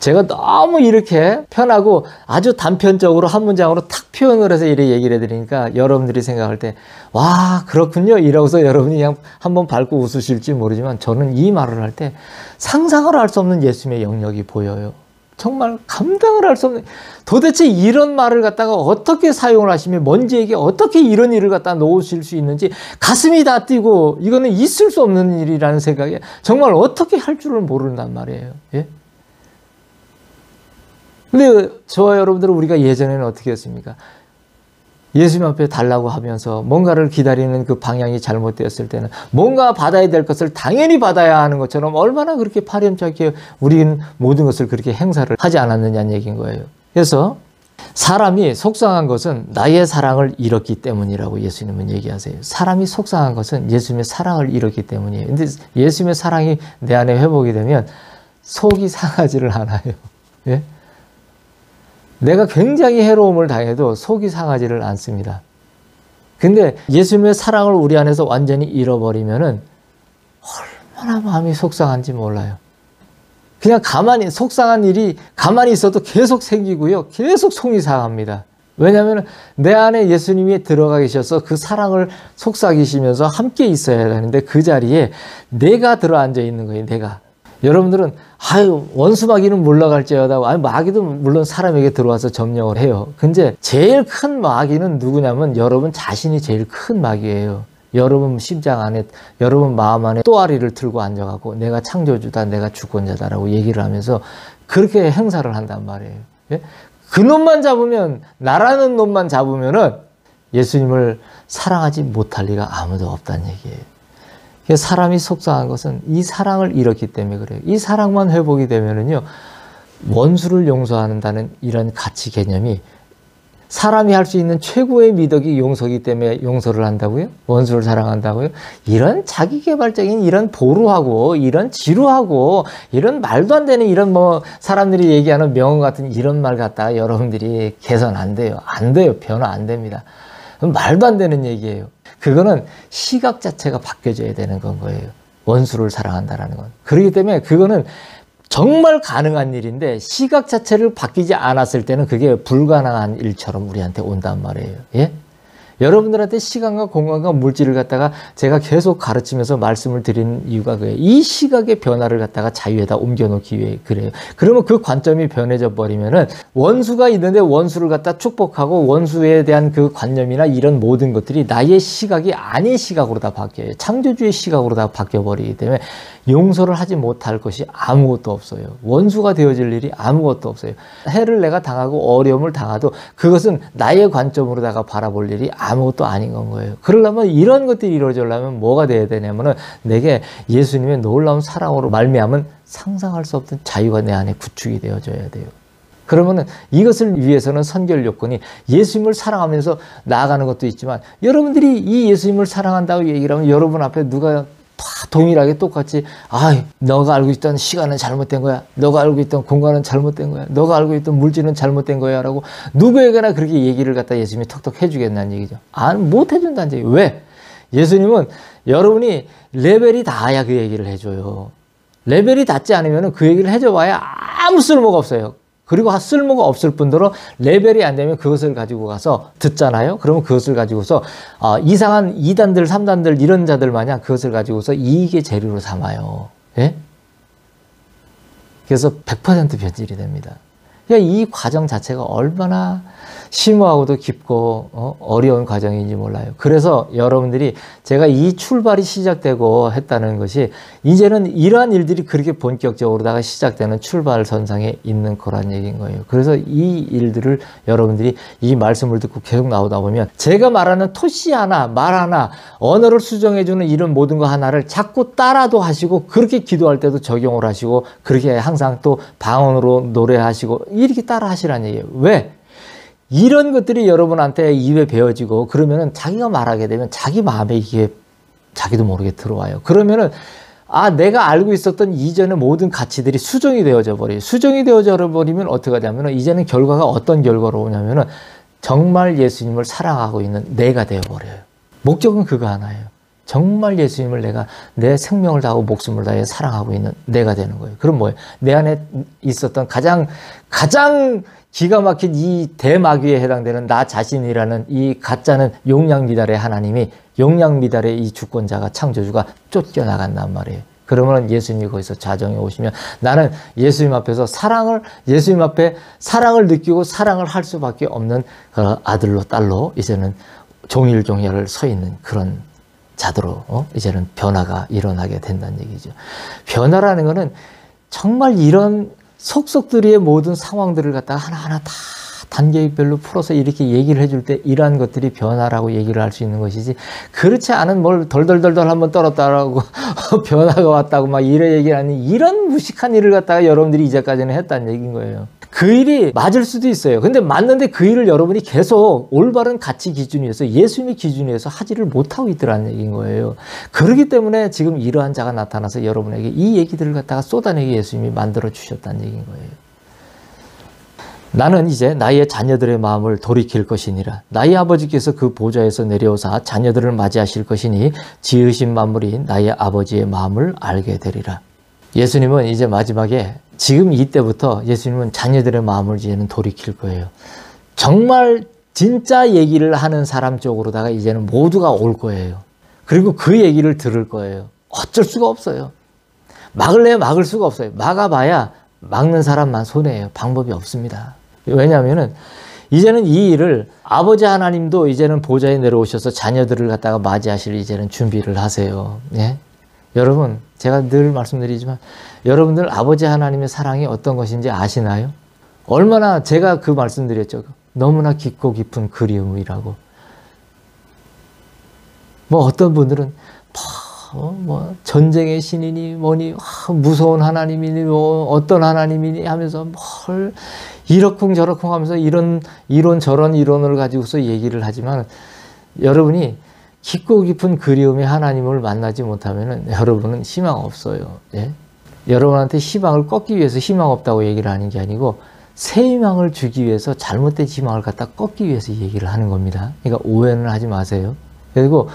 제가 너무 이렇게 편하고 아주 단편적으로 한 문장으로 탁 표현을 해서 이렇게 얘기를 해드리니까 여러분들이 생각할 때 와 그렇군요 이러고서 여러분이 그냥 한번 밟고 웃으실지 모르지만 저는 이 말을 할 때 상상을 할 수 없는 예수님의 영역이 보여요. 정말 감당을 할 수 없는, 도대체 이런 말을 갖다가 어떻게 사용을 하시면 먼지에게 어떻게 이런 일을 갖다 놓으실 수 있는지 가슴이 다 뛰고, 이거는 있을 수 없는 일이라는 생각에 정말 어떻게 할 줄을 모른단 말이에요. 예? 근데 저와 여러분들은 우리가 예전에는 어떻게 했습니까? 예수님 앞에 달라고 하면서 뭔가를 기다리는 그 방향이 잘못되었을 때는 뭔가 받아야 될 것을 당연히 받아야 하는 것처럼 얼마나 그렇게 파렴치하게 우리는 모든 것을 그렇게 행사를 하지 않았느냐는 얘기인 거예요. 그래서 사람이 속상한 것은 나의 사랑을 잃었기 때문이라고 예수님은 얘기하세요. 사람이 속상한 것은 예수님의 사랑을 잃었기 때문이에요. 근데 예수님의 사랑이 내 안에 회복이 되면 속이 상하지를 않아요. 예? 내가 굉장히 해로움을 당해도 속이 상하지를 않습니다. 근데 예수님의 사랑을 우리 안에서 완전히 잃어버리면은 얼마나 마음이 속상한지 몰라요. 그냥 가만히, 속상한 일이 가만히 있어도 계속 생기고요. 계속 속이 상합니다. 왜냐하면 내 안에 예수님이 들어가 계셔서 그 사랑을 속삭이시면서 함께 있어야 하는데 그 자리에 내가 들어앉아 있는 거예요. 내가. 여러분들은 원수 마귀는 물러갈지어다. 마귀도 물론 사람에게 들어와서 점령을 해요. 근데 제일 큰 마귀는 누구냐면 여러분 자신이 제일 큰 마귀예요. 여러분 심장 안에, 여러분 마음 안에 또아리를 들고 앉아가고 내가 창조주다, 내가 주권자다라고 얘기를 하면서 그렇게 행사를 한단 말이에요. 예? 그 놈만 잡으면, 나라는 놈만 잡으면은 예수님을 사랑하지 못할 리가 아무도 없다는 얘기예요. 사람이 속상한 것은 이 사랑을 잃었기 때문에 그래요. 이 사랑만 회복이 되면은요, 원수를 용서한다는 이런 가치 개념이, 사람이 할 수 있는 최고의 미덕이 용서기 때문에 용서를 한다고요? 원수를 사랑한다고요? 이런 자기개발적인 이런 보루하고 이런 지루하고 이런 말도 안 되는 이런 사람들이 얘기하는 명언 같은 이런 말 갖다가 여러분들이 개선 안 돼요. 안 돼요. 변화 안 됩니다. 말도 안 되는 얘기예요. 그거는 시각 자체가 바뀌어져야 되는 건 거예요. 원수를 사랑한다라는 건. 그렇기 때문에 그거는 정말 가능한 일인데 시각 자체를 바뀌지 않았을 때는 그게 불가능한 일처럼 우리한테 온단 말이에요. 예? 여러분들한테 시간과 공간과 물질을 갖다가 제가 계속 가르치면서 말씀을 드리는 이유가 그래요. 이 시각의 변화를 갖다가 자유에다 옮겨놓기 위해 그래요. 그러면 그 관점이 변해져 버리면은 원수가 있는데 원수를 갖다 축복하고 원수에 대한 그 관념이나 이런 모든 것들이 나의 시각이 아닌 시각으로 다 바뀌어요. 창조주의 시각으로 다 바뀌어버리기 때문에 용서를 하지 못할 것이 아무것도 없어요. 원수가 되어질 일이 아무것도 없어요. 해를 내가 당하고 어려움을 당하도 그것은 나의 관점으로다가 바라볼 일이 아무것도 아닌 건 거예요. 그러려면 이런 것들이 이루어지려면 뭐가 돼야 되냐면은 내게 예수님의 놀라운 사랑으로 말미암은 상상할 수 없던 자유가 내 안에 구축이 되어져야 돼요. 그러면은 이것을 위해서는 선결 요건이 예수님을 사랑하면서 나아가는 것도 있지만, 여러분들이 이 예수님을 사랑한다고 얘기를 하면 여러분 앞에 누가 다 동일하게 똑같이 너가 알고 있던 시간은 잘못된 거야, 너가 알고 있던 공간은 잘못된 거야, 너가 알고 있던 물질은 잘못된 거야 라고 누구에게나 그렇게 얘기를 갖다 예수님이 턱턱 해주겠다는 얘기죠. 못 해준다는 얘기예요. 왜? 예수님은 여러분이 레벨이 닿아야 그 얘기를 해줘요. 레벨이 닿지 않으면 그 얘기를 해줘봐야 아무 쓸모가 없어요. 그리고 쓸모가 없을 뿐더러 레벨이 안 되면 그것을 가지고 가서 듣잖아요. 그러면 그것을 가지고서 이상한 2단들 3단들 이런 자들 마냥 그것을 가지고서 이익의 재료로 삼아요. 예? 그래서 100% 변질이 됩니다. 그러니까 이 과정 자체가 얼마나 심오하고도 깊고 어려운 과정인지 몰라요. 그래서 여러분들이 제가 이 출발이 시작되고 했다는 것이 이제는 이러한 일들이 그렇게 본격적으로다가 시작되는 출발선상에 있는 거란 얘기인 거예요. 그래서 이 일들을 여러분들이 이 말씀을 듣고 계속 나오다 보면 제가 말하는 토시 하나, 말 하나, 언어를 수정해주는 이런 모든 거 하나를 자꾸 따라도 하시고, 그렇게 기도할 때도 적용을 하시고, 그렇게 항상 또 방언으로 노래하시고 이렇게 따라 하시라는 얘기예요. 왜? 이런 것들이 여러분한테 입에 배어지고 그러면은 자기가 말하게 되면 자기 마음에 이게 자기도 모르게 들어와요. 그러면은 내가 알고 있었던 이전의 모든 가치들이 수정이 되어져 버려요. 수정이 되어져 버리면 어떻게 하냐면은 이제는 결과가 어떤 결과로 오냐면은 정말 예수님을 사랑하고 있는 내가 되어 버려요. 목적은 그거 하나예요. 정말 예수님을 내가 내 생명을 다하고 목숨을 다해 사랑하고 있는 내가 되는 거예요. 그럼 뭐예요? 내 안에 있었던 가장 기가 막힌 이 대마귀에 해당되는 나 자신이라는 이 가짜는 용량미달의 하나님이, 용량미달의 이 주권자가, 창조주가 쫓겨나간단 말이에요. 그러면 예수님이 거기서 자정해 오시면 나는 예수님 앞에서 예수님 앞에 사랑을 느끼고 사랑을 할 수밖에 없는 그 아들로 딸로 이제는 종일종일 서 있는 그런 자도로 이제는 변화가 일어나게 된다는 얘기죠. 변화라는 거는 정말 이런 속속들이의 모든 상황들을 갖다가 하나하나 다 단계별로 풀어서 이렇게 얘기를 해줄 때 이러한 것들이 변화라고 얘기를 할 수 있는 것이지, 그렇지 않은 뭘 덜덜덜덜 한번 떨었다라고 변화가 왔다고 막 이래 얘기하는 이런 무식한 일을 갖다가 여러분들이 이제까지는 했다는 얘기인 거예요. 그 일이 맞을 수도 있어요. 근데 맞는데 그 일을 여러분이 계속 올바른 가치 기준에서 예수님의 기준에서 하지를 못하고 있더라는 얘기인 거예요. 그렇기 때문에 지금 이러한 자가 나타나서 여러분에게 이 얘기들을 갖다가 쏟아내게 예수님이 만들어 주셨다는 얘기인 거예요. 나는 이제 나의 자녀들의 마음을 돌이킬 것이니라. 나의 아버지께서 그 보좌에서 내려오사 자녀들을 맞이하실 것이니 지으신 만물이 나의 아버지의 마음을 알게 되리라. 예수님은 이제 마지막에 지금 이때부터 예수님은 자녀들의 마음을 이제는 돌이킬 거예요. 정말 진짜 얘기를 하는 사람 쪽으로다가 이제는 모두가 올 거예요. 그리고 그 얘기를 들을 거예요. 어쩔 수가 없어요. 막을래야 막을 수가 없어요. 막아봐야 막는 사람만 손해예요. 방법이 없습니다. 왜냐하면은 이제는 이 일을 아버지 하나님도 이제는 보좌에 내려오셔서 자녀들을 갖다가 맞이하실 이제는 준비를 하세요. 예? 여러분, 제가 늘 말씀드리지만 여러분들 아버지 하나님의 사랑이 어떤 것인지 아시나요? 얼마나 제가 그 말씀드렸죠. 너무나 깊고 깊은 그리움이라고. 뭐 어떤 분들은 뭐 전쟁의 신이니 뭐니 무서운 하나님이니 뭐 어떤 하나님이니 하면서 뭘 이러쿵저러쿵 하면서 이런 이론 저런 이론을 가지고서 얘기를 하지만 여러분이 깊고 깊은 그리움의 하나님을 만나지 못하면 여러분은 희망 없어요. 예? 여러분한테 희망을 꺾기 위해서 희망 없다고 얘기를 하는 게 아니고 새 희망을 주기 위해서 잘못된 희망을 갖다 꺾기 위해서 얘기를 하는 겁니다. 그러니까 오해는 하지 마세요. 그리고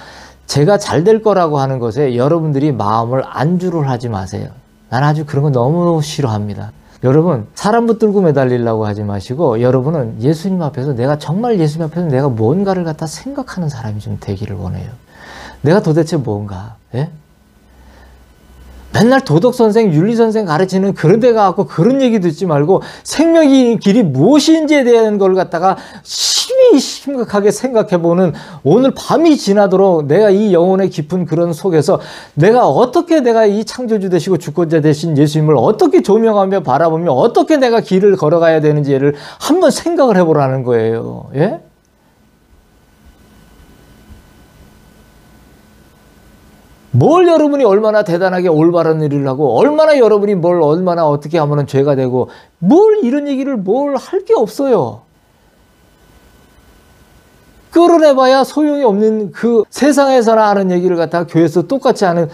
제가 잘 될 거라고 하는 것에 여러분들이 마음을 안주를 하지 마세요. 난 아주 그런 거 너무 싫어합니다. 여러분, 사람 붙들고 매달리려고 하지 마시고 여러분은 예수님 앞에서 내가 정말 예수님 앞에서 내가 뭔가를 갖다 생각하는 사람이 좀 되기를 원해요. 내가 도대체 뭔가? 예? 맨날 도덕선생, 윤리선생 가르치는 그런 데 가갖고 그런 얘기 듣지 말고 생명의 길이 무엇인지에 대한 걸 갖다가 심각하게 생각해보는 오늘 밤이 지나도록 내가 이 영혼의 깊은 그런 속에서 내가 어떻게 내가 이 창조주 되시고 주권자 되신 예수님을 어떻게 조명하며 바라보며 어떻게 내가 길을 걸어가야 되는지를 한번 생각을 해보라는 거예요. 예? 뭘 여러분이 얼마나 대단하게 올바른 일을 하고 얼마나 여러분이 뭘 얼마나 어떻게 하면 죄가 되고 뭘 이런 얘기를 뭘 할 게 없어요. 끌어내봐야 소용이 없는 그 세상에서나 하는 얘기를 갖다가 교회에서 똑같이 하는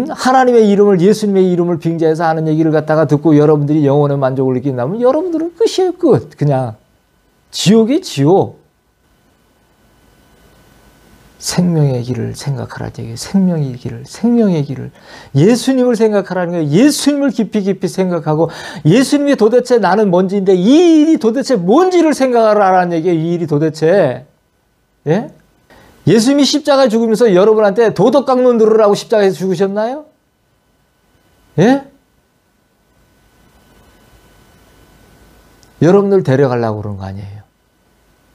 하나님의 이름을 예수님의 이름을 빙자해서 하는 얘기를 갖다가 듣고 여러분들이 영혼의 만족을 느낀다면 여러분들은 끝이에요. 끝. 그냥 지옥이 지옥. 생명의 길을 생각하라는 얘기예요. 생명의 길을. 예수님을 생각하라는 거예요. 예수님을 깊이 생각하고 예수님이 도대체 나는 뭔지인데 이 일이 도대체 뭔지를 생각하라는 얘기예요. 이 일이 도대체. 예? 예수님이 십자가에 죽으면서 여러분한테 도덕 강론 들으라고 십자가에서 죽으셨나요? 예? 여러분들 데려가려고 그런 거 아니에요.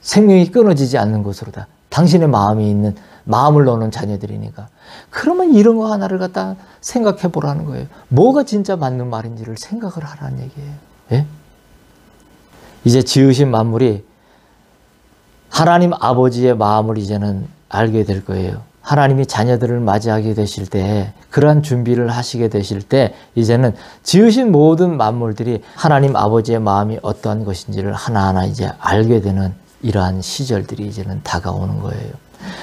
생명이 끊어지지 않는 곳으로다. 당신의 마음이 있는 마음을 넣는 자녀들이니까. 그러면 이런 거 하나를 갖다 생각해 보라는 거예요. 뭐가 진짜 맞는 말인지를 생각을 하라는 얘기예요. 예? 이제 지으신 만물이 하나님 아버지의 마음을 이제는 알게 될 거예요. 하나님이 자녀들을 맞이하게 되실 때 그러한 준비를 하시게 되실 때 이제는 지으신 모든 만물들이 하나님 아버지의 마음이 어떠한 것인지를 하나하나 이제 알게 되는 이러한 시절들이 이제는 다가오는 거예요.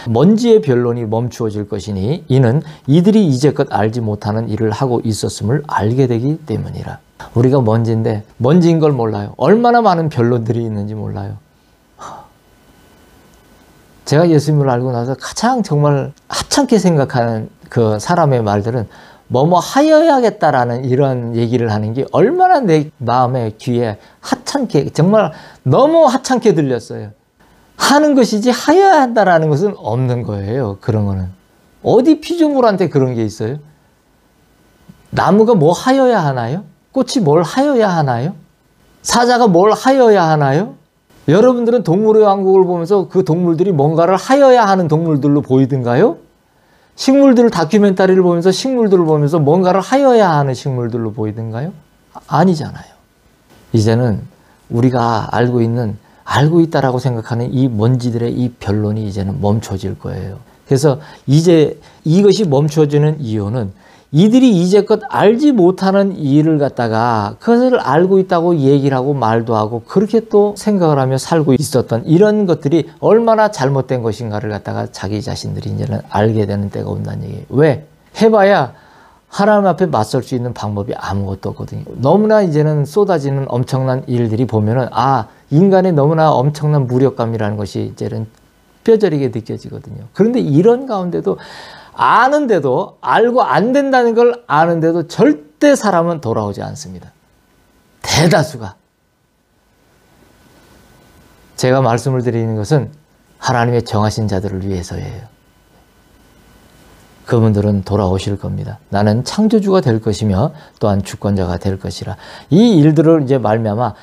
먼지의 변론이 멈추어질 것이니 이는 이들이 이제껏 알지 못하는 일을 하고 있었음을 알게 되기 때문이라. 우리가 먼지인데 먼지인 걸 몰라요. 얼마나 많은 변론들이 있는지 몰라요. 제가 예수님을 알고 나서 가장 정말 하찮게 생각하는 그 사람의 말들은 뭐뭐 하여야겠다라는 이런 얘기를 하는 게 얼마나 내 마음의 귀에 하찮게 정말 너무 하찮게 들렸어요. 하는 것이지 하여야 한다라는 것은 없는 거예요. 그런 거는. 어디 피조물한테 그런 게 있어요? 나무가 뭐 하여야 하나요? 꽃이 뭘 하여야 하나요? 사자가 뭘 하여야 하나요? 여러분들은 동물의 왕국을 보면서 그 동물들이 뭔가를 하여야 하는 동물들로 보이던가요? 식물들 다큐멘터리를 보면서 식물들을 보면서 뭔가를 하여야 하는 식물들로 보이던가요? 아니잖아요. 이제는 우리가 알고 있다라고 생각하는 이 먼지들의 이 변론이 이제는 멈춰질 거예요. 그래서 이제 이것이 멈춰지는 이유는 이들이 이제껏 알지 못하는 일을 갖다가 그것을 알고 있다고 얘기를 하고 말도 하고 그렇게 또 생각을 하며 살고 있었던 이런 것들이 얼마나 잘못된 것인가를 갖다가 자기 자신들이 이제는 알게 되는 때가 온다는 얘기예요. 왜? 해봐야 하나님 앞에 맞설 수 있는 방법이 아무것도 없거든요. 너무나 이제는 쏟아지는 엄청난 일들이 보면은 인간의 너무나 엄청난 무력감이라는 것이 이제는 뼈저리게 느껴지거든요. 그런데 이런 가운데도 아는데도 알고 안 된다는 걸 아는데도 절대 사람은 돌아오지 않습니다. 대다수가. 제가 말씀을 드리는 것은 하나님의 정하신 자들을 위해서예요. 그분들은 돌아오실 겁니다. 나는 창조주가 될 것이며 또한 주권자가 될 것이라. 이 일들을 이제 말미암아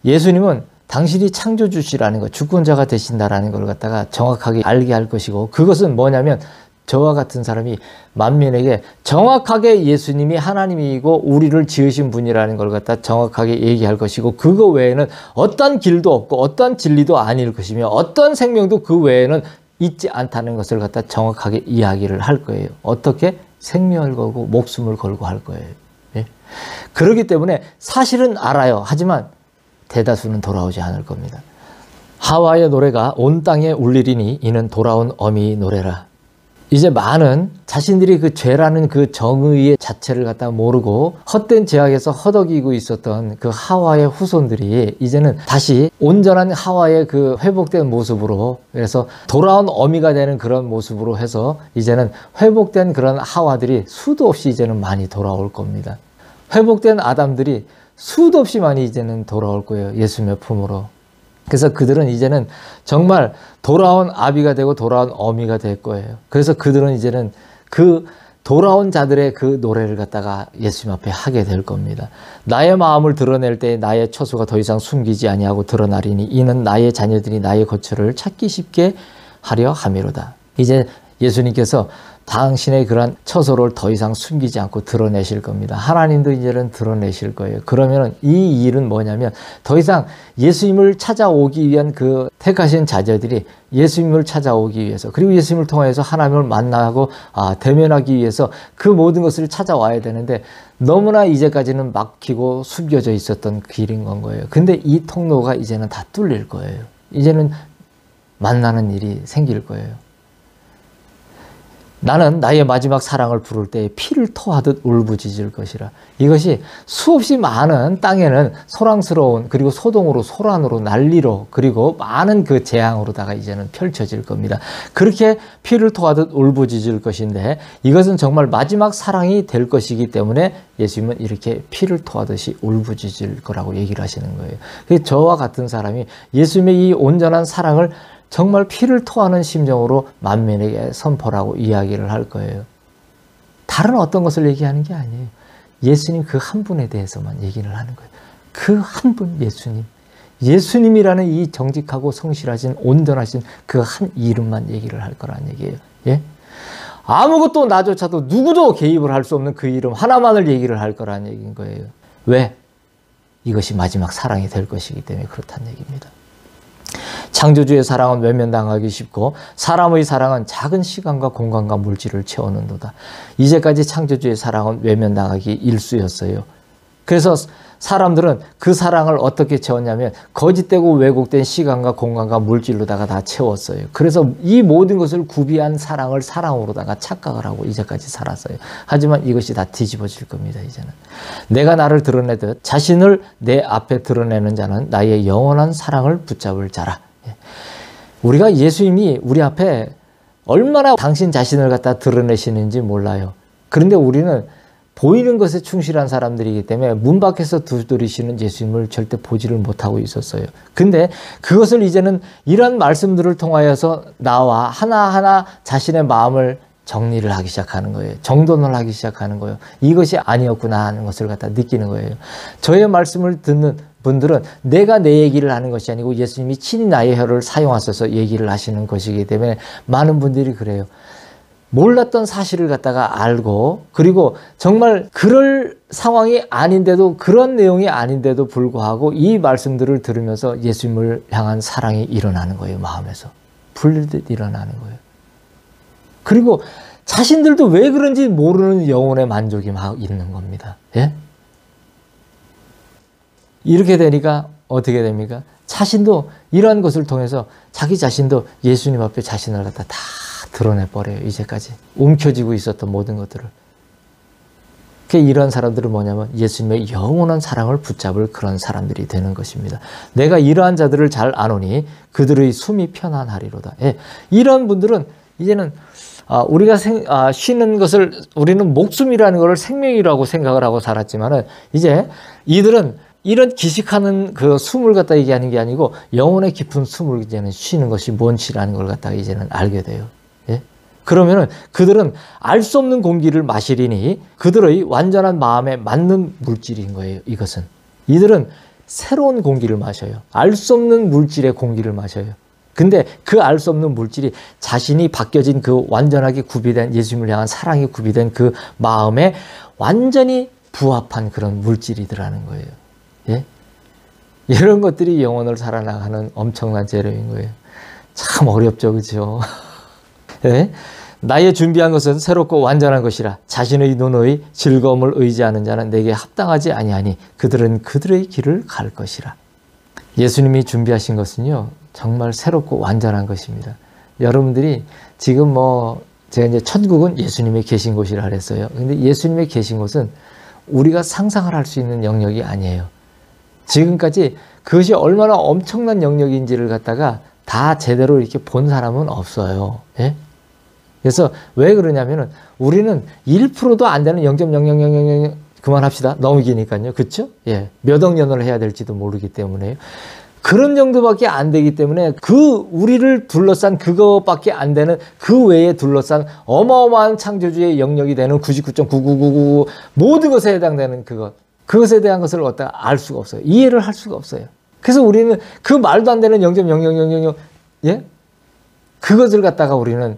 예수님은 당신이 창조주시라는 것, 주권자가 되신다라는 걸 갖다가 정확하게 알게 할 것이고 그것은 뭐냐면 저와 같은 사람이 만민에게 정확하게 예수님이 하나님이고 우리를 지으신 분이라는 걸 갖다 정확하게 얘기할 것이고 그거 외에는 어떤 길도 없고 어떤 진리도 아닐 것이며 어떤 생명도 그 외에는 있지 않다는 것을 갖다 정확하게 이야기를 할 거예요. 어떻게? 생명을 걸고 목숨을 걸고 할 거예요. 예? 그렇기 때문에 사실은 알아요. 하지만 대다수는 돌아오지 않을 겁니다. 하와의 노래가 온 땅에 울리리니 이는 돌아온 어미의 노래라. 이제 많은 자신들이 그 죄라는 그 정의의 자체를 갖다 모르고 헛된 죄악에서 허덕이고 있었던 그 하와의 후손들이 이제는 다시 온전한 하와의 그 회복된 모습으로 그래서 돌아온 어미가 되는 그런 모습으로 해서 이제는 회복된 그런 하와들이 수도 없이 이제는 많이 돌아올 겁니다. 회복된 아담들이 수도 없이 많이 이제는 돌아올 거예요. 예수님의 품으로. 그래서 그들은 이제는 정말 돌아온 아비가 되고 돌아온 어미가 될 거예요. 그래서 그들은 이제는 그 돌아온 자들의 그 노래를 갖다가 예수님 앞에 하게 될 겁니다. 나의 마음을 드러낼 때 나의 처소가 더 이상 숨기지 아니하고 드러나리니 이는 나의 자녀들이 나의 거처를 찾기 쉽게 하려 함이로다. 이제 예수님께서 당신의 그런 처소를 더 이상 숨기지 않고 드러내실 겁니다. 하나님도 이제는 드러내실 거예요. 그러면 이 일은 뭐냐면 더 이상 예수님을 찾아오기 위한 그 택하신 자녀들이 예수님을 찾아오기 위해서 그리고 예수님을 통해서 하나님을 만나고 대면하기 위해서 그 모든 것을 찾아와야 되는데 너무나 이제까지는 막히고 숨겨져 있었던 길인 건 거예요. 근데 이 통로가 이제는 다 뚫릴 거예요. 이제는 만나는 일이 생길 거예요. 나는 나의 마지막 사랑을 부를 때 피를 토하듯 울부짖을 것이라. 이것이 수없이 많은 땅에는 소랑스러운 그리고 소동으로 소란으로 난리로 그리고 많은 그 재앙으로다가 이제는 펼쳐질 겁니다. 그렇게 피를 토하듯 울부짖을 것인데 이것은 정말 마지막 사랑이 될 것이기 때문에 예수님은 이렇게 피를 토하듯이 울부짖을 거라고 얘기를 하시는 거예요. 저와 같은 사람이 예수님의 이 온전한 사랑을 정말 피를 토하는 심정으로 만민에게 선포하고 이야기를 할 거예요. 다른 어떤 것을 얘기하는 게 아니에요. 예수님 그 한 분에 대해서만 얘기를 하는 거예요. 그 한 분 예수님. 예수님이라는 이 정직하고 성실하신 온전하신 그 한 이름만 얘기를 할 거란 얘기예요. 예? 아무것도 나조차도 누구도 개입을 할 수 없는 그 이름 하나만을 얘기를 할 거란 얘기인 거예요. 왜? 이것이 마지막 사랑이 될 것이기 때문에 그렇다는 얘기입니다. 창조주의 사랑은 외면당하기 쉽고 사람의 사랑은 작은 시간과 공간과 물질을 채우는도다. 이제까지 창조주의 사랑은 외면당하기 일쑤였어요. 그래서 사람들은 그 사랑을 어떻게 채웠냐면 거짓되고 왜곡된 시간과 공간과 물질로다가 다 채웠어요. 그래서 이 모든 것을 구비한 사랑을 사랑으로다가 착각을 하고 이제까지 살았어요. 하지만 이것이 다 뒤집어질 겁니다. 이제는 내가 나를 드러내듯 자신을 내 앞에 드러내는 자는 나의 영원한 사랑을 붙잡을 자라. 우리가 예수님이 우리 앞에 얼마나 당신 자신을 갖다 드러내시는지 몰라요. 그런데 우리는 보이는 것에 충실한 사람들이기 때문에 문 밖에서 두드리시는 예수님을 절대 보지를 못하고 있었어요. 근데 그것을 이제는 이런 말씀들을 통하여서 나와 하나하나 자신의 마음을 정리를 하기 시작하는 거예요. 정돈을 하기 시작하는 거예요. 이것이 아니었구나 하는 것을 갖다 느끼는 거예요. 저의 말씀을 듣는 분들은 내가 내 얘기를 하는 것이 아니고 예수님이 친히 나의 혀를 사용하셔서 얘기를 하시는 것이기 때문에 많은 분들이 그래요. 몰랐던 사실을 갖다가 알고, 그리고 정말 그럴 상황이 아닌데도, 그런 내용이 아닌데도 불구하고 이 말씀들을 들으면서 예수님을 향한 사랑이 일어나는 거예요. 마음에서 불릴듯 일어나는 거예요. 그리고 자신들도 왜 그런지 모르는 영혼의 만족이 막 있는 겁니다. 예? 이렇게 되니까 어떻게 됩니까? 자신도 이러한 것을 통해서 자기 자신도 예수님 앞에 자신을 갖다 다 드러내버려요. 이제까지 움켜쥐고 있었던 모든 것들을. 이런 사람들은 뭐냐면 예수님의 영원한 사랑을 붙잡을 그런 사람들이 되는 것입니다. 내가 이러한 자들을 잘 아노니 그들의 숨이 편안하리로다. 예. 이런 분들은 이제는 우리가 쉬는 것을 우리는 목숨이라는 것을 생명이라고 생각을 하고 살았지만은 이제 이들은 이런 기식하는 그 숨을 갖다 얘기하는 게 아니고 영혼의 깊은 숨을 이제는 쉬는 것이 뭔지라는 걸 갖다가 이제는 알게 돼요. 예? 그러면은 그들은 알 수 없는 공기를 마시리니 그들의 완전한 마음에 맞는 물질인 거예요. 이것은 이들은 새로운 공기를 마셔요. 알 수 없는 물질의 공기를 마셔요. 근데 그 알 수 없는 물질이 자신이 바뀌어진 그 완전하게 구비된 예수님을 향한 사랑이 구비된 그 마음에 완전히 부합한 그런 물질이더라는 거예요. 예? 이런 것들이 영혼을 살아나가는 엄청난 재료인 거예요. 참 어렵죠, 그렇죠? 예? 나의 준비한 것은 새롭고 완전한 것이라 자신의 눈의 즐거움을 의지하는 자는 내게 합당하지 아니하니 그들은 그들의 길을 갈 것이라. 예수님이 준비하신 것은요, 정말 새롭고 완전한 것입니다. 여러분들이 지금 제가 이제 천국은 예수님이 계신 곳이라 그랬어요. 근데 예수님이 계신 곳은 우리가 상상을 할 수 있는 영역이 아니에요. 지금까지 그것이 얼마나 엄청난 영역인지를 갖다가 다 제대로 이렇게 본 사람은 없어요. 예? 그래서 왜 그러냐면은 우리는 1%도 안 되는 0.0000 그만합시다. 너무 기니까요. 그렇죠? 예. 몇 억 년을 해야 될지도 모르기 때문에요. 그런 정도밖에 안 되기 때문에 그 우리를 둘러싼 그것밖에 안 되는 그 외에 둘러싼 어마어마한 창조주의 영역이 되는 99.99999 모든 것에 해당되는 그것에 대한 것을 갖다가 알 수가 없어요. 이해를 할 수가 없어요. 그래서 우리는 그 말도 안 되는 0.0000 예? 그것을 갖다가 우리는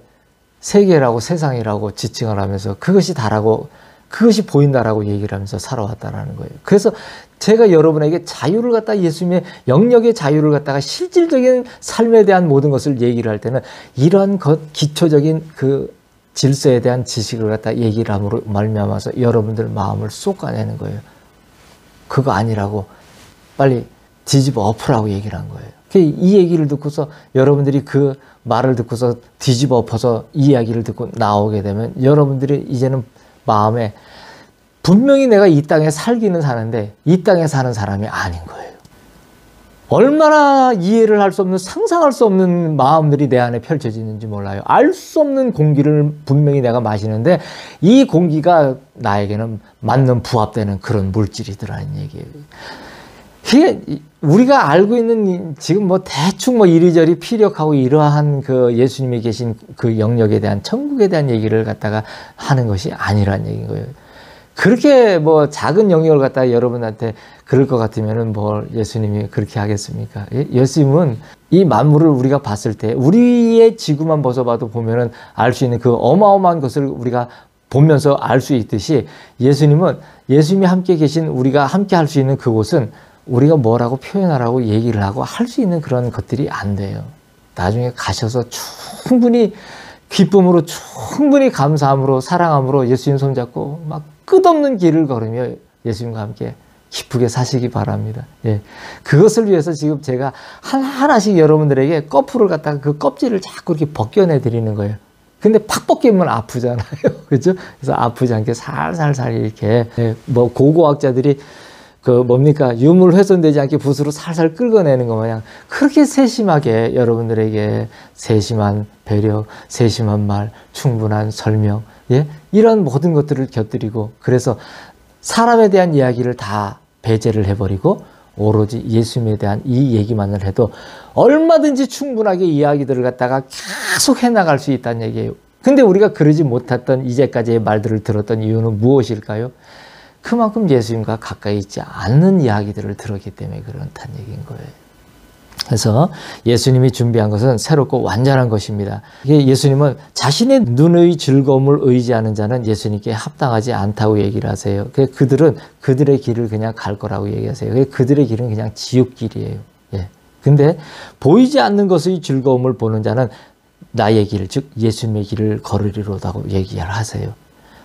세계라고 세상이라고 지칭을 하면서 그것이 다라고 그것이 보인다라고 얘기를 하면서 살아왔다라는 거예요. 그래서 제가 여러분에게 자유를 갖다가 예수님의 영역의 자유를 갖다가 실질적인 삶에 대한 모든 것을 얘기를 할 때는 이런 기초적인 그 질서에 대한 지식을 갖다가 얘기를 함으로 말미암아서 여러분들 마음을 쏟아내는 거예요. 그거 아니라고 빨리 뒤집어 엎으라고 얘기를 한 거예요. 이 얘기를 듣고서 여러분들이 그 말을 듣고서 뒤집어 엎어서 이 이야기를 듣고 나오게 되면 여러분들이 이제는 마음에 분명히 내가 이 땅에 살기는 사는데 이 땅에 사는 사람이 아닌 거예요. 얼마나 이해를 할 수 없는 상상할 수 없는 마음들이 내 안에 펼쳐지는지 몰라요. 알 수 없는 공기를 분명히 내가 마시는데 이 공기가 나에게는 맞는 부합되는 그런 물질이더라는 얘기예요. 이게 우리가 알고 있는 지금 대충 이리저리 피력하고 이러한 그 예수님이 계신 그 영역에 대한 천국에 대한 얘기를 갖다가 하는 것이 아니란 얘기인 거예요. 그렇게 작은 영역을 갖다가 여러분한테 그럴 것 같으면은 예수님이 그렇게 하겠습니까? 예수님은 이 만물을 우리가 봤을 때 우리의 지구만 벗어봐도 보면은 알 수 있는 그 어마어마한 것을 우리가 보면서 알 수 있듯이 예수님이 함께 계신 우리가 함께 할 수 있는 그곳은 우리가 뭐라고 표현하라고 얘기를 하고 할 수 있는 그런 것들이 안 돼요. 나중에 가셔서 충분히 기쁨으로 충분히 감사함으로 사랑함으로 예수님 손잡고 막 끝없는 길을 걸으며 예수님과 함께 기쁘게 사시기 바랍니다. 예. 그것을 위해서 지금 제가 하나씩 여러분들에게 거푸를 갖다가 그 껍질을 자꾸 이렇게 벗겨내 드리는 거예요. 근데 팍 벗기면 아프잖아요. 그죠? 그래서 아프지 않게 살살살 이렇게 고고학자들이 유물 훼손되지 않게 붓으로 살살 긁어내는 것 마냥 그렇게 세심하게 여러분들에게 세심한 배려, 세심한 말, 충분한 설명, 예? 이런 모든 것들을 곁들이고 그래서 사람에 대한 이야기를 다 배제를 해버리고 오로지 예수님에 대한 이 얘기만을 해도 얼마든지 충분하게 이야기들을 갖다가 계속 해나갈 수 있다는 얘기예요. 근데 우리가 그러지 못했던 이제까지의 말들을 들었던 이유는 무엇일까요? 그만큼 예수님과 가까이 있지 않는 이야기들을 들었기 때문에 그렇다는 얘기인 거예요. 그래서 예수님이 준비한 것은 새롭고 완전한 것입니다. 예수님은 자신의 눈의 즐거움을 의지하는 자는 예수님께 합당하지 않다고 얘기를 하세요. 그들은 그들의 길을 그냥 갈 거라고 얘기하세요. 그들의 길은 그냥 지옥길이에요. 예. 근데 보이지 않는 것의 즐거움을 보는 자는 나의 길, 즉 예수님의 길을 걸으리로다고 얘기를 하세요.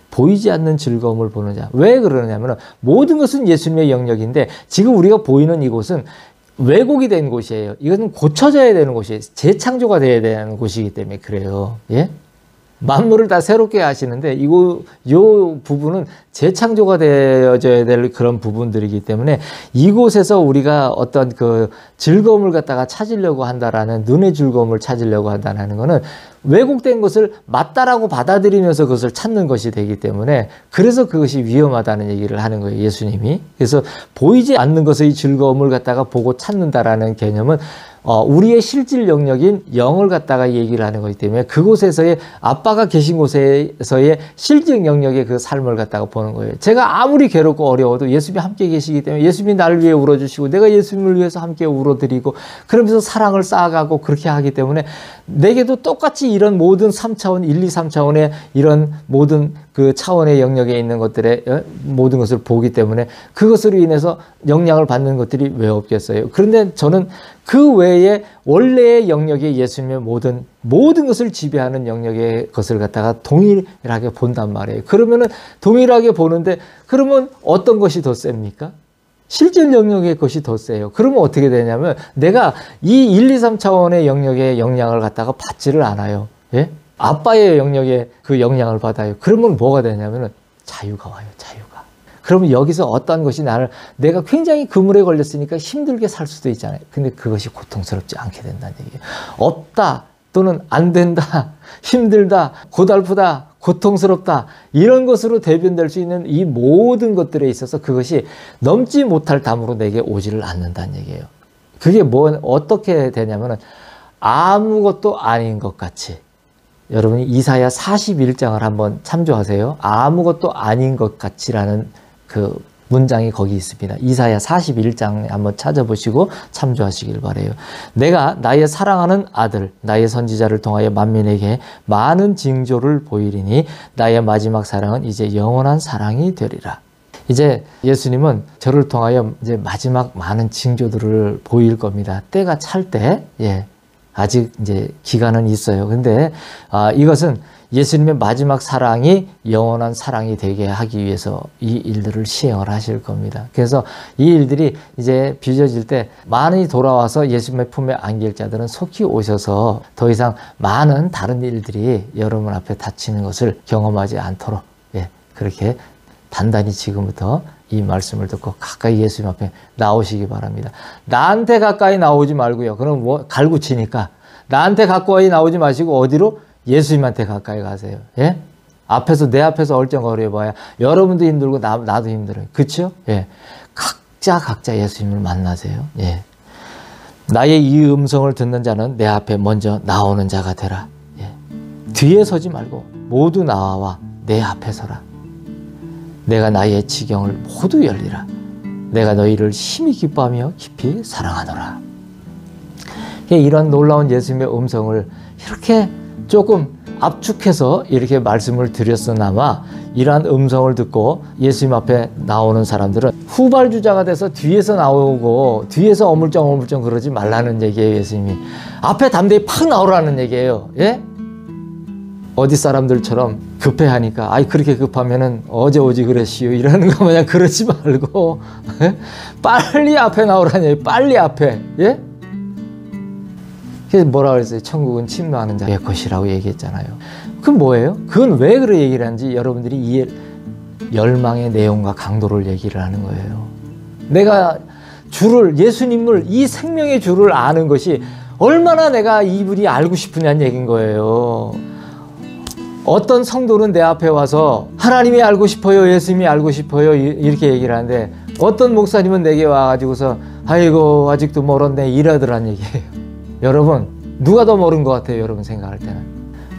보이지 않는 즐거움을 보는 자. 왜 그러냐면 모든 것은 예수님의 영역인데 지금 우리가 보이는 이곳은 왜곡이 된 곳이에요. 이것은 고쳐져야 되는 곳이에요. 재창조가 돼야 되는 곳이기 때문에 그래요. 예? 만물을 다 새롭게 하시는데 요 부분은 재창조가 되어져야 될 그런 부분들이기 때문에 이곳에서 우리가 어떤 그 즐거움을 갖다가 찾으려고 한다라는 눈의 즐거움을 찾으려고 한다는 것은 왜곡된 것을 맞다라고 받아들이면서 그것을 찾는 것이 되기 때문에 그래서 그것이 위험하다는 얘기를 하는 거예요. 예수님이. 그래서 보이지 않는 것의 즐거움을 갖다가 보고 찾는다라는 개념은 우리의 실질 영역인 영을 갖다가 얘기를 하는 거기 때문에 그곳에서의 아빠가 계신 곳에서의 실질 영역의 그 삶을 갖다가 보는 거예요. 제가 아무리 괴롭고 어려워도 예수님이 함께 계시기 때문에 예수님이 나를 위해 울어주시고 내가 예수님을 위해서 함께 울어드리고 그러면서 사랑을 쌓아가고 그렇게 하기 때문에 내게도 똑같이 이런 모든 3차원, 1, 2, 3차원의 이런 모든 그 차원의 영역에 있는 것들의 모든 것을 보기 때문에 그것으로 인해서 영향을 받는 것들이 왜 없겠어요. 그런데 저는 그 외에 원래의 영역에 예수님의 모든 것을 지배하는 영역의 것을 갖다가 동일하게 본단 말이에요. 그러면은 동일하게 보는데 그러면 어떤 것이 더 셉니까? 실질 영역의 것이 더 세요. 그러면 어떻게 되냐면 내가 이 1, 2, 3차원의 영역의 영향을 갖다가 받지를 않아요. 예? 아빠의 영역에 그 영향을 받아요. 그러면 뭐가 되냐면 자유가 와요. 자유가. 그러면 여기서 어떤 것이 내가 굉장히 그물에 걸렸으니까 힘들게 살 수도 있잖아요. 근데 그것이 고통스럽지 않게 된다는 얘기예요. 없다 또는 안 된다, 힘들다, 고달프다, 고통스럽다 이런 것으로 대변될 수 있는 이 모든 것들에 있어서 그것이 넘지 못할 담으로 내게 오지를 않는다는 얘기예요. 그게 어떻게 되냐면 아무것도 아닌 것 같이 여러분이 이사야 41장을 한번 참조하세요. 아무것도 아닌 것 같이라는 그 문장이 거기 있습니다. 이사야 41장 한번 찾아보시고 참조하시길 바라요. 내가 나의 사랑하는 아들 나의 선지자를 통하여 만민에게 많은 징조를 보이리니 나의 마지막 사랑은 이제 영원한 사랑이 되리라. 이제 예수님은 저를 통하여 이제 마지막 많은 징조들을 보일 겁니다. 때가 찰 때, 아직 이제 기간은 있어요. 근데 이것은 예수님의 마지막 사랑이 영원한 사랑이 되게 하기 위해서 이 일들을 시행을 하실 겁니다. 그래서 이 일들이 이제 빚어질 때 많이 돌아와서 예수님의 품에 안길 자들은 속히 오셔서 더 이상 많은 다른 일들이 여러분 앞에 닥치는 것을 경험하지 않도록 그렇게 단단히 지금부터 이 말씀을 듣고 가까이 예수님 앞에 나오시기 바랍니다. 나한테 가까이 나오지 말고요. 그럼 갈구치니까 나한테 가까이 나오지 마시고 어디로? 예수님한테 가까이 가세요. 예? 내 앞에서 얼쩡거려봐야 여러분도 힘들고 나도 힘들어요. 그쵸? 예. 각자 예수님을 만나세요. 예. 나의 이 음성을 듣는 자는 내 앞에 먼저 나오는 자가 되라. 예. 뒤에 서지 말고 모두 나와 내 앞에 서라. 내가 나의 지경을 모두 열리라. 내가 너희를 심히 기뻐하며 깊이 사랑하노라. 이런 놀라운 예수님의 음성을 이렇게 조금 압축해서 이렇게 말씀을 드렸으나마 이러한 음성을 듣고 예수님 앞에 나오는 사람들은 후발주자가 돼서 뒤에서 나오고 뒤에서 어물쩡 그러지 말라는 얘기예요. 예수님이 앞에 담대히 팍 나오라는 얘기예요. 예? 어디 사람들처럼 급해하니까 그렇게 급하면은 어제 오지 그랬시오 이러는 거 마냥 그러지 말고 빨리 앞에 나오라는 얘기예요. 빨리 앞에. 예? 그래서 뭐라 그랬어요? 천국은 침노하는 자의 것이라고 얘기했잖아요. 그건 뭐예요? 그건 왜 그런 얘기를 하는지 여러분들이 이 열망의 내용과 강도를 얘기를 하는 거예요. 내가 예수님을 이 생명의 주를 아는 것이 얼마나 내가 이분이 알고 싶으냐는 얘기인 거예요. 어떤 성도는 내 앞에 와서 하나님이 알고 싶어요, 예수님이 알고 싶어요 이렇게 얘기를 하는데 어떤 목사님은 내게 와가지고서 아이고 아직도 멀었네 이러더란 얘기예요. 여러분 누가 더 멀은 것 같아요? 여러분 생각할 때는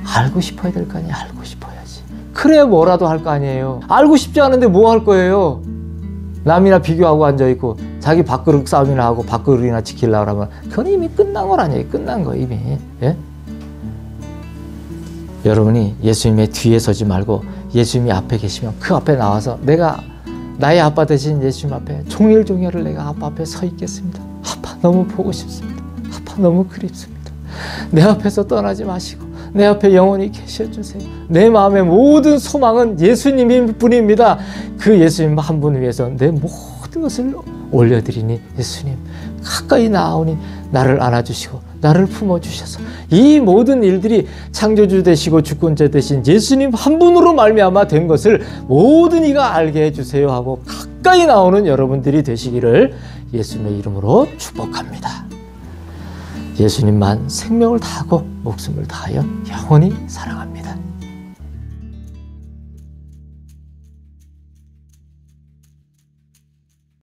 알고 싶어야 될 거 아니에요. 알고 싶어야지. 그래야 뭐라도 할 거 아니에요. 알고 싶지 않은데 뭐 할 거예요? 남이나 비교하고 앉아있고 자기 밥그릇 싸움이나 하고 밥그릇이나 지키려고 하면 그건 이미 끝난 걸 아니에요. 끝난 거 이미. 예? 여러분이 예수님의 뒤에 서지 말고 예수님이 앞에 계시면 그 앞에 나와서 내가 나의 아빠 대신 예수님 앞에 종일종일을 내가 아빠 앞에 서 있겠습니다. 아빠 너무 보고 싶습니다. 아빠 너무 그립습니다. 내 앞에서 떠나지 마시고 내 앞에 영원히 계셔주세요. 내 마음의 모든 소망은 예수님일 뿐입니다. 그 예수님 한 분 위해서 내 모든 것을 올려드리니 예수님 가까이 나오니 나를 안아주시고 나를 품어주셔서 이 모든 일들이 창조주 되시고 주권자 되신 예수님 한 분으로 말미암아 된 것을 모든 이가 알게 해주세요 하고 가까이 나오는 여러분들이 되시기를 예수님의 이름으로 축복합니다. 예수님만 생명을 다하고 목숨을 다하여 영원히 사랑합니다.